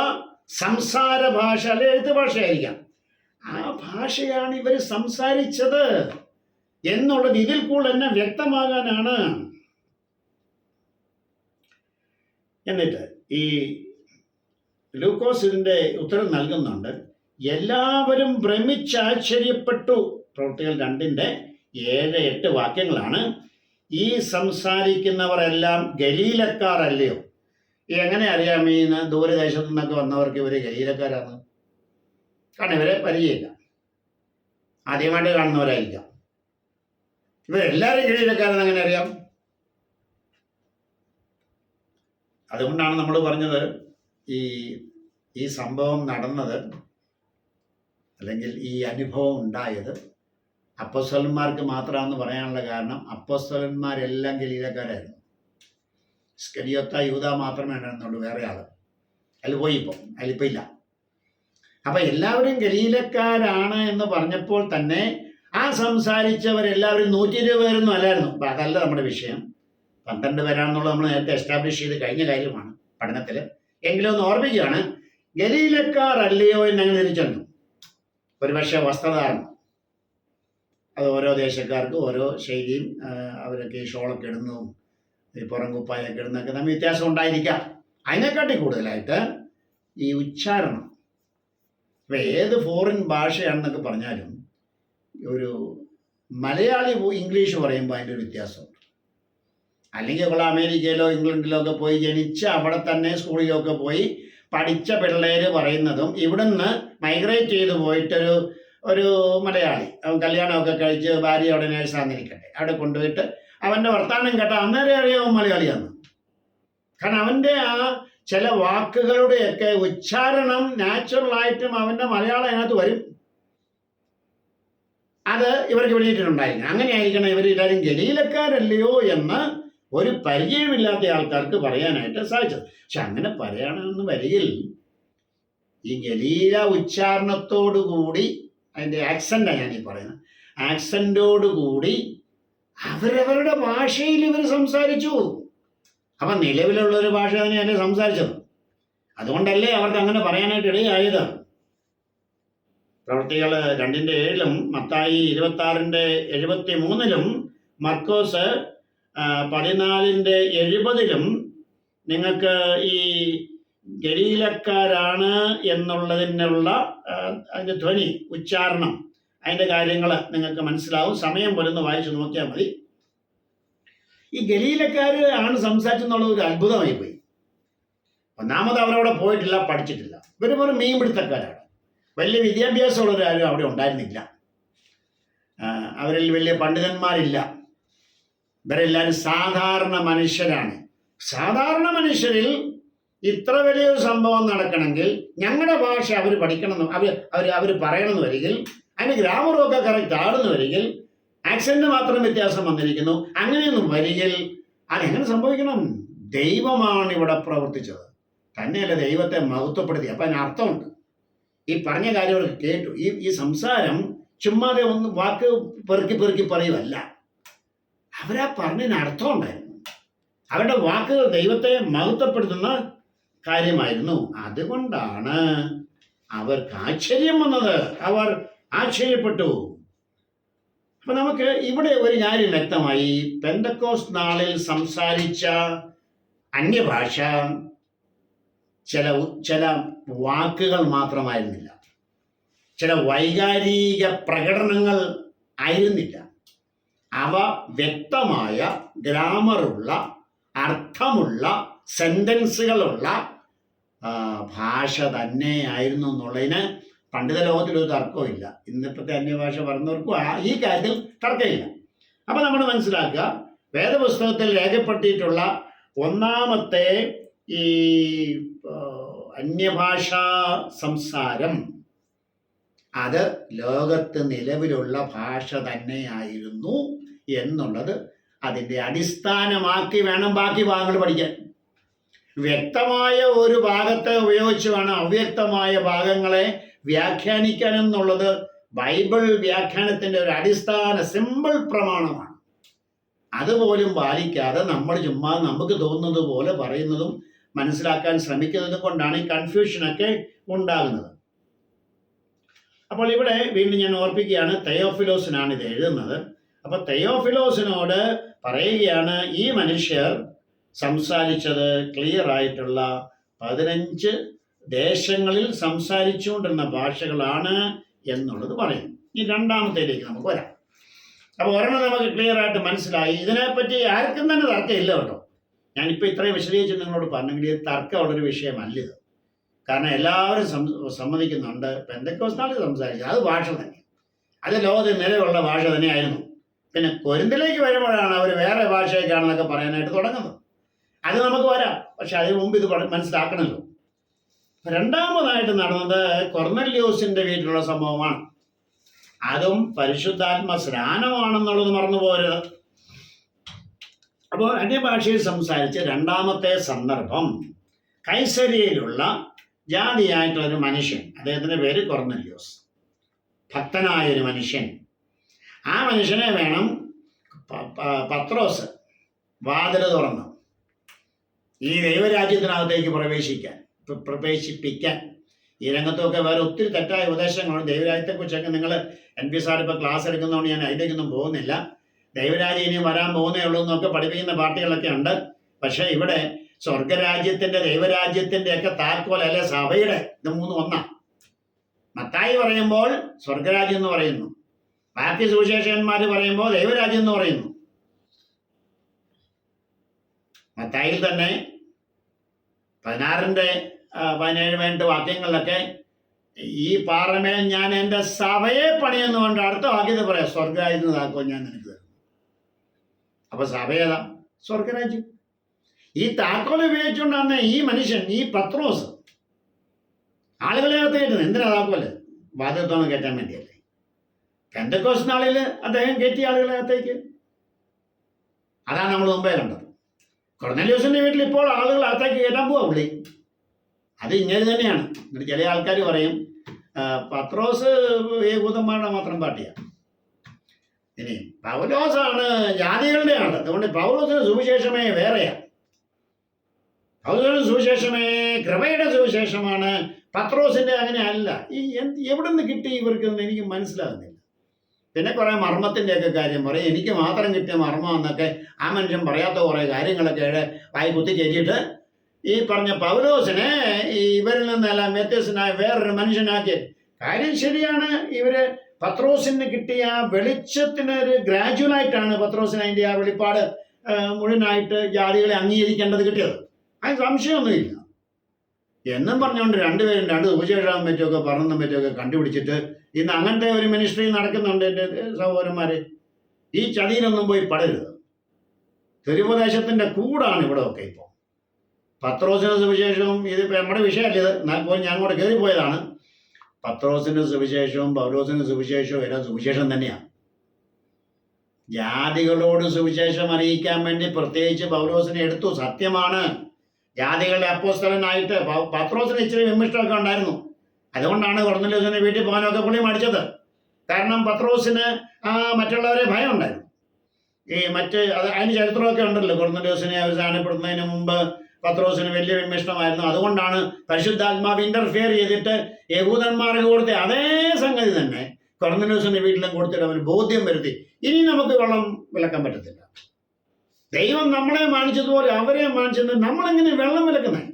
സംസാര ഭാഷ അല്ലെ എഴുത്ത് ഭാഷയായിരിക്കാം, ആ ഭാഷയാണ് ഇവർ സംസാരിച്ചത് എന്നുള്ളത് ഇതിൽ കൂടുതൽ തന്നെ വ്യക്തമാകാനാണ്. എന്നിട്ട് ഈ ലൂക്കോസ് ഇതിൻ്റെ ഉത്തരം നൽകുന്നുണ്ട്. എല്ലാവരും ഭ്രമിച്ചാശ്ചര്യപ്പെട്ടു. പ്രവൃത്തികൾ 2:7-8 വാക്യങ്ങളാണ്. ഈ സംസാരിക്കുന്നവരെല്ലാം ഗലീലക്കാർ അല്ലയോ? എങ്ങനെ അറിയാം ഈ ദൂരദേശത്തു നിന്നൊക്കെ വന്നവർക്ക് ഇവർ ഗലീലക്കാരാണ്? കാരണം ഇവരെ പരിചയമില്ല, ആദ്യമായിട്ട് കാണുന്നവരായിരിക്കാം. ഇവരെല്ലാവരും ഗലീലക്കാരെന്ന് എങ്ങനെ അറിയാം? അതുകൊണ്ടാണ് നമ്മൾ പറഞ്ഞത് ഈ സംഭവം നടന്നത്, അല്ലെങ്കിൽ ഈ അനുഭവം ഉണ്ടായത് അപ്പോസ്തലന്മാർക്ക് മാത്രമാണെന്ന് പറയാനുള്ള കാരണം അപ്പോസ്തലന്മാരെല്ലാം ഗലീലക്കാരായിരുന്നു. ഇസ്കരിയോത്ത യൂദ മാത്രമേ ഉണ്ടായിരുന്നുള്ളൂ, വേറെ ആള് അതിൽ പോയി. അതിലിപ്പോൾ ഇല്ല. അപ്പം എല്ലാവരും ഗലീലക്കാരാണ് എന്ന് പറഞ്ഞപ്പോൾ തന്നെ ആ സംസാരിച്ചവരെല്ലാവരും 120 പേരൊന്നും അല്ലായിരുന്നു. അപ്പം അതല്ല നമ്മുടെ വിഷയം. 12 പേരാണെന്നുള്ളത് നമ്മൾ നേരത്തെ എസ്റ്റാബ്ലിഷ് ചെയ്ത് കഴിഞ്ഞ കാര്യമാണ് പഠനത്തിൽ. എങ്കിലും ഒന്ന് ഓർമ്മിക്കുകയാണ്, ഗലീലക്കാർ അല്ലയോ എന്നങ്ങനെ തിരിച്ചെന്നു. ഒരുപക്ഷെ വസ്ത്രധാരണം, അത് ഓരോ ദേശക്കാർക്ക് ഓരോ ശൈലിയും, അവരൊക്കെ ഈ ഷോളൊക്കെ ഇടുന്നതും ഈ പുറം കുപ്പായൊക്കെ ഇടുന്നതൊക്കെ നമ്മൾ വ്യത്യാസം ഉണ്ടായിരിക്കാം. അതിനെക്കാട്ടി കൂടുതലായിട്ട് ഈ ഉച്ചാരണം. ഇപ്പം ഏത് ഫോറിൻ ഭാഷയാണെന്നൊക്കെ പറഞ്ഞാലും ഒരു മലയാളി ഇംഗ്ലീഷ് പറയുമ്പോൾ അതിൻ്റെ ഒരു വ്യത്യാസമുണ്ട്. അല്ലെങ്കിൽ നമ്മൾ അമേരിക്കയിലോ ഇംഗ്ലണ്ടിലോ ഒക്കെ പോയി ജനിച്ച് അവിടെ തന്നെ സ്കൂളിലൊക്കെ പോയി പഠിച്ച പിള്ളേർ പറയുന്നതും ഇവിടുന്ന് മൈഗ്രേറ്റ് ചെയ്ത് പോയിട്ടൊരു മലയാളി അവൻ കല്യാണമൊക്കെ കഴിച്ച് ഭാര്യ അവിടെ നേഴ്സാന്നിരിക്കട്ടെ, അവിടെ കൊണ്ടുപോയിട്ട് അവൻ്റെ വർത്തമാനം കേട്ടാൽ അന്നേരം അറിയാവും മലയാളിയാന്ന്. കാരണം അവൻ്റെ ആ ചില വാക്കുകളുടെയൊക്കെ ഉച്ചാരണം നാച്ചുറലായിട്ടും അവൻ്റെ മലയാളം അതിനകത്ത് വരും. അത് ഇവർക്ക് വെളിയിട്ടിട്ടുണ്ടായിരിക്കണം. അങ്ങനെയായിരിക്കണം ഇവരെല്ലാവരും ഗലീലക്കാരല്ലയോ എന്ന് ഒരു പരിചയമില്ലാത്ത ആൾക്കാർക്ക് പറയാനായിട്ട് സാധിച്ചത്. പക്ഷെ അങ്ങനെ പറയാനെന്ന് വരികിൽ ഈ ഗലീല ഉച്ചാരണത്തോടുകൂടി, അതിൻ്റെ ആക്സെൻ്റാണ് ഞാനീ പറയുന്നത്, ആക്സെൻ്റോടുകൂടി അവരവരുടെ ഭാഷയിൽ ഇവർ സംസാരിച്ചു. അപ്പം നിലവിലുള്ളൊരു ഭാഷ തന്നെയല്ലേ സംസാരിച്ചത്. അതുകൊണ്ടല്ലേ അവർക്ക് അങ്ങനെ പറയാനായിട്ട് ഇടയായത്. പ്രവൃത്തികൾ 2:7 മത്തായി 26:73 മർക്കോസ് 14:70 നിങ്ങൾക്ക് ഈ ഗലീലക്കാരാണ് എന്നുള്ളതിനുള്ള അതിൻ്റെ ധ്വനി, ഉച്ചാരണം, അതിൻ്റെ കാര്യങ്ങൾ നിങ്ങൾക്ക് മനസ്സിലാവും. സമയം പോലൊന്ന് വായിച്ച് നോക്കിയാൽ മതി. ഈ ഗലീലക്കാർ ആണ് സംസാരിച്ചെന്നുള്ളത് ഒരു അത്ഭുതമായി പോയി. ഒന്നാമത് അവരവിടെ പോയിട്ടില്ല, പഠിച്ചിട്ടില്ല. ഇവർ വെറും മീൻ പിടുത്തക്കാരാണ്. വലിയ വിദ്യാഭ്യാസമുള്ളവരാരും അവിടെ ഉണ്ടായിരുന്നില്ല. അവരിൽ വലിയ പണ്ഡിതന്മാരില്ല. ഇവരെല്ലാവരും സാധാരണ മനുഷ്യരാണ്. സാധാരണ മനുഷ്യരിൽ ഇത്ര വലിയൊരു സംഭവം നടക്കണമെങ്കിൽ ഞങ്ങളുടെ ഭാഷ അവർ പഠിക്കണമെന്ന് അവർ പറയണമെന്ന് വരികിൽ, അതിന് ഗ്രാമറും ഒക്കെ കറക്റ്റ് ആണെന്ന് വരികിൽ, ആക്സെന്റ് മാത്രം വ്യത്യാസം വന്നിരിക്കുന്നു, അങ്ങനെയൊന്നും വരികിൽ അതെങ്ങനെ സംഭവിക്കണം? ദൈവമാണ് ഇവിടെ പ്രവർത്തിച്ചത്. തന്നെയല്ല ദൈവത്തെ മഹത്വപ്പെടുത്തി. അപ്പം അതിന് അർത്ഥമുണ്ട്. ഈ പറഞ്ഞ കാര്യം അവർക്ക് കേട്ടു. ഈ സംസാരം ചുമ്മാതെ ഒന്ന് വാക്ക് പെറുക്കി പറയുമല്ല. അവരാ പറഞ്ഞതിന് അർത്ഥം ഉണ്ടായിരുന്നു. അവരുടെ വാക്കുകൾ ദൈവത്തെ മഹത്വപ്പെടുത്തുന്ന കാര്യമായിരുന്നു. അതുകൊണ്ടാണ് അവർക്ക് ആശ്ചര്യം വന്നത്. അവർ ആശ്ചര്യപ്പെട്ടു. അപ്പൊ നമുക്ക് ഇവിടെ ഒരു കാര്യം വ്യക്തമായി. പെന്തക്കോസ്ത് നാളിൽ സംസാരിച്ച അന്യഭാഷ ചില വാക്കുകൾ മാത്രമായിരുന്നില്ല, ചില വൈകാരിക പ്രകടനങ്ങൾ ആയിരുന്നില്ല. അവ വ്യക്തമായ ഗ്രാമറുള്ള അർത്ഥമുള്ള സെന്റൻസുകളുള്ള ഭാഷ തന്നെയായിരുന്നു എന്നുള്ളതിന് പണ്ഡിത ലോകത്തിലൊരു തർക്കമില്ല. ഇന്നത്തെ അന്യഭാഷ പറഞ്ഞവർക്കും ഈ കാര്യത്തിൽ തർക്കമില്ല. അപ്പൊ നമ്മൾ മനസ്സിലാക്കുക, വേദപുസ്തകത്തിൽ രേഖപ്പെടുത്തിയിട്ടുള്ള ഒന്നാമത്തെ ഈ അന്യഭാഷാ സംസാരം അത് ലോകത്ത് നിലവിലുള്ള ഭാഷ തന്നെയായിരുന്നു എന്നുള്ളത് അതിൻ്റെ അടിസ്ഥാനമാക്കി വേണം ബാക്കി ഭാഗങ്ങൾ പഠിക്കാൻ. വ്യക്തമായ ഒരു ഭാഗത്തെ ഉപയോഗിച്ച് വേണം അവ്യക്തമായ ഭാഗങ്ങളെ വ്യാഖ്യാനിക്കാൻ എന്നുള്ളത് ബൈബിൾ വ്യാഖ്യാനത്തിൻ്റെ ഒരു അടിസ്ഥാന സിമ്പിൾ പ്രമാണമാണ്. അതുപോലും പാലിക്കാതെ നമ്മൾ ചുമ്മാ നമുക്ക് തോന്നുന്നത് പോലെ പറയുന്നതും മനസ്സിലാക്കാൻ ശ്രമിക്കുന്നത് കൊണ്ടാണ് ഈ കൺഫ്യൂഷനൊക്കെ ഉണ്ടാകുന്നത്. അപ്പോൾ ഇവിടെ വീണ്ടും ഞാൻ ഓർപ്പിക്കുകയാണ്, തെയോഫിലോസിനാണ് ഇത് എഴുതുന്നത്. അപ്പോൾ തെയോഫിലോസിനോട് പറയുകയാണ്, ഈ മനുഷ്യർ സംസാരിച്ചത് ക്ലിയർ ആയിട്ടുള്ള 15 ദേശങ്ങളിൽ സംസാരിച്ചുകൊണ്ടിരുന്ന ഭാഷകളാണ് എന്നുള്ളത് പറയുന്നു. ഈ രണ്ടാമത്തേലേക്ക് നമുക്ക് വരാം. അപ്പോൾ ഒരെണ്ണം നമുക്ക് ക്ലിയർ ആയിട്ട് മനസ്സിലായി. ഇതിനെപ്പറ്റി ആർക്കും തന്നെ തർക്കമില്ല കേട്ടോ. ഞാനിപ്പോൾ ഇത്രയും വിശദീകരിച്ച് നിങ്ങളോട് പറഞ്ഞെങ്കിൽ ഇത് തർക്കമുള്ളൊരു വിഷയമല്ല ഇത്. കാരണം എല്ലാവരും സമ്മതിക്കുന്നുണ്ട് പെന്തക്കോസ്താളിൽ സംസാരിച്ചത് അത് ഭാഷ തന്നെ, അത് ലോകത്തിൽ നിലവിലുള്ള ഭാഷ തന്നെയായിരുന്നു. പിന്നെ കൊരിന്തിലേക്ക് വരുമ്പോഴാണ് അവർ വേറെ ഭാഷയൊക്കെയാണെന്നൊക്കെ പറയാനായിട്ട് തുടങ്ങുന്നത്. അത് നമുക്ക് വരാം, പക്ഷെ അതിന് മുമ്പ് ഇത് മനസ്സിലാക്കണമല്ലോ. രണ്ടാമതായിട്ട് നടന്നത് കൊർന്നല്യോസിന്റെ വീട്ടിലുള്ള സംഭവമാണ്. അതും പരിശുദ്ധാത്മ സ്നാനമാണെന്നുള്ളത് മറന്നു പോരുത്. അപ്പോൾ അന്യഭാഷയിൽ സംസാരിച്ച രണ്ടാമത്തെ സന്ദർഭം കൈസരിയയിലുള്ള ജാതിയായിട്ടുള്ളൊരു മനുഷ്യൻ, അദ്ദേഹത്തിൻ്റെ പേര് കൊർന്നല്യോസ്, ഭക്തനായൊരു മനുഷ്യൻ. ആ മനുഷ്യനെ വേണം പത്രോസ് വാതിൽ തുറന്ന് ഈ ദൈവരാജ്യത്തിനകത്തേക്ക് പ്രവേശിപ്പിക്കാൻ. ഈ രംഗത്തൊക്കെ വേറെ ഒത്തിരി തെറ്റായ ഉപദേശങ്ങളുണ്ട്. ദൈവരാജ്യത്തെക്കുറിച്ചൊക്കെ നിങ്ങൾ NP സാർ ഇപ്പോൾ ക്ലാസ് എടുക്കുന്നതുകൊണ്ട് ഞാൻ അതിലേക്കൊന്നും പോകുന്നില്ല. ദൈവരാജ്യം ഇനി വരാൻ പോകുന്നേ ഉള്ളൂ എന്നൊക്കെ പഠിപ്പിക്കുന്ന പാർട്ടികളൊക്കെ ഉണ്ട്. പക്ഷേ ഇവിടെ സ്വർഗരാജ്യത്തിൻ്റെ ദൈവരാജ്യത്തിൻ്റെ ഒക്കെ താക്കോൽ അല്ലെ സഭയുടെ, ഇത് മൂന്നും ഒന്നാണ്. മത്തായി പറയുമ്പോൾ സ്വർഗരാജ്യം എന്ന് പറയുന്നു, ബാക്കി സുവിശേഷകന്മാർ പറയുമ്പോൾ ദൈവരാജ്യം എന്ന് പറയുന്നു. മത്തായിൽ തന്നെ 16:17 വാക്യങ്ങളിലൊക്കെ ഈ പാറമേൽ ഞാൻ എൻ്റെ സഭയെ പണിയെന്നുകൊണ്ട് അടുത്ത വാക്യത്തിൽ പറയാം, സ്വർഗരാജ്യത്തിന് താക്കോൽ ഞാൻ നിനക്ക് തരും. അപ്പൊ സഭ ഏതാ? സ്വർഗരാജ്യം. ഈ താക്കോൽ ഉപയോഗിച്ചുകൊണ്ടാണ് ഈ മനുഷ്യൻ, ഈ പത്രോസ് ആളുകളെ അകത്ത് കയറ്റുന്നത്. എന്തിനാ താക്കോല്? വാദത്തോളം കയറ്റാൻ വേണ്ടിയല്ലേ. പെന്തക്കോസ്ത് നാളിൽ അദ്ദേഹം കയറ്റിയ ആളുകളെ അകത്തേക്ക്. അതാണ് നമ്മൾ മുമ്പേ കണ്ടത്. കൊർന്നല്യോസിന്റെ വീട്ടിൽ ഇപ്പോൾ ആളുകൾ അകത്തേക്ക് കയറ്റാൻ പോവാ പുള്ളി. അത് ഇങ്ങനെ തന്നെയാണ്. എന്നിട്ട് ചില ആൾക്കാർ പറയും പത്രോസ് യഹൂദന്മാരുടെ മാത്രം പാർട്ടിയാണ്. ഇനി പൗലോസാണ് ജാതികളുടെ ആള്, അതുകൊണ്ട് പൗലോസിന്റെ സുവിശേഷമേ വേറെയാണ്. പൗലോസിന്റെ സുവിശേഷമേ കൃപയുടെ സുവിശേഷമാണ്, പത്രോസിന്റെ അങ്ങനെ അല്ല. ഈ എവിടെ നിന്ന് കിട്ടി ഇവർക്കൊന്നും എനിക്ക് മനസ്സിലാകുന്നില്ല. പിന്നെ കുറേ മർമ്മത്തിൻ്റെയൊക്കെ കാര്യം പറയും, എനിക്ക് മാത്രം കിട്ടിയ മർമ്മം എന്നൊക്കെ ആ മനുഷ്യൻ പറയാത്ത കുറേ കാര്യങ്ങളൊക്കെ വായി കുത്തി കയറ്റിയിട്ട് ഈ പറഞ്ഞ പൗലോസിനെ ഇവരിൽ നിന്നെല്ലാം വ്യത്യസ്തനായ വേറൊരു മനുഷ്യനാക്കി. കാര്യം ശരിയാണ്, ഇവര് പത്രോസിന് കിട്ടിയ വെളിച്ചത്തിന് ഒരു ഗ്രാജുവലായിട്ടാണ് പത്രോസിന് അതിൻ്റെ ആ വെളിപ്പാട് മുഴുവനായിട്ട് ജാതികളെ അംഗീകരിക്കേണ്ടത് കിട്ടിയത്. അതിന് സംശയമൊന്നുമില്ല. എന്നും പറഞ്ഞുകൊണ്ട് രണ്ടുപേരും രണ്ട് ഉപചേഷാൻ പറ്റുമൊക്കെ പറഞ്ഞും പറ്റുമൊക്കെ കണ്ടുപിടിച്ചിട്ട് ഇന്ന് അങ്ങനത്തെ ഒരു മിനിസ്ട്രി നടക്കുന്നുണ്ട്. എൻ്റെ സഹോദരന്മാരെ, ഈ ചതിയിലൊന്നും പോയി പടരുത്. തെരുവുദേശത്തിൻ്റെ കൂടാണ് ഇവിടെ ഒക്കെ. ഇപ്പോൾ പത്രോസിൻ്റെ സുവിശേഷവും ഇത് നമ്മുടെ വിഷയമല്ല ഇത്, എന്നാൽ പോലും ഞാൻ കൂടെ കയറിപ്പോയതാണ്. പത്രോസിൻ്റെ സുവിശേഷവും പൗലോസിൻ്റെ സുവിശേഷവും എല്ലാം സുവിശേഷം തന്നെയാണ്. ജാതികളോട് സുവിശേഷം അറിയിക്കാൻ വേണ്ടി പ്രത്യേകിച്ച് പൗലോസിനെ എടുത്തു. സത്യമാണ്, ജാതികളുടെ അപ്പോസ്തലനായിട്ട് പത്രോസിന് ഇച്ചിരി വിമിഷ്ടമൊക്കെ ഉണ്ടായിരുന്നു. അതുകൊണ്ടാണ് കൊർന്നല്യോസിന്റെ വീട്ടിൽ പോകാനൊക്കെ പുള്ളി മടിച്ചത്. കാരണം പത്രോസിന് മറ്റുള്ളവരെ ഭയം ഉണ്ടായിരുന്നു. അതിന് ചരിത്രമൊക്കെ ഉണ്ടല്ലോ. കൊർന്നല്യോസിനെ അവസാനപ്പെടുന്നതിന് മുമ്പ് പത്രോസിന് വലിയ വിമിഷ്ടമായിരുന്നു. അതുകൊണ്ടാണ് പരിശുദ്ധാത്മാവ് ഇന്റർഫിയർ ചെയ്തിട്ട് യഹൂദന്മാർക്ക് കൊടുത്ത അതേ സംഗതി തന്നെ കൊർന്നല്യോസിന്റെ വീട്ടിലും കൊടുത്തിട്ട് അവന് ബോധ്യം വരുത്തി, ഇനി നമുക്ക് വെള്ളം വിലക്കാൻ പറ്റത്തില്ല. ദൈവം നമ്മളെ മാനിച്ചതുപോലെ അവരെ മാനിച്ചത് നമ്മളെങ്ങനെ വെള്ളം വിലക്കുന്നത്?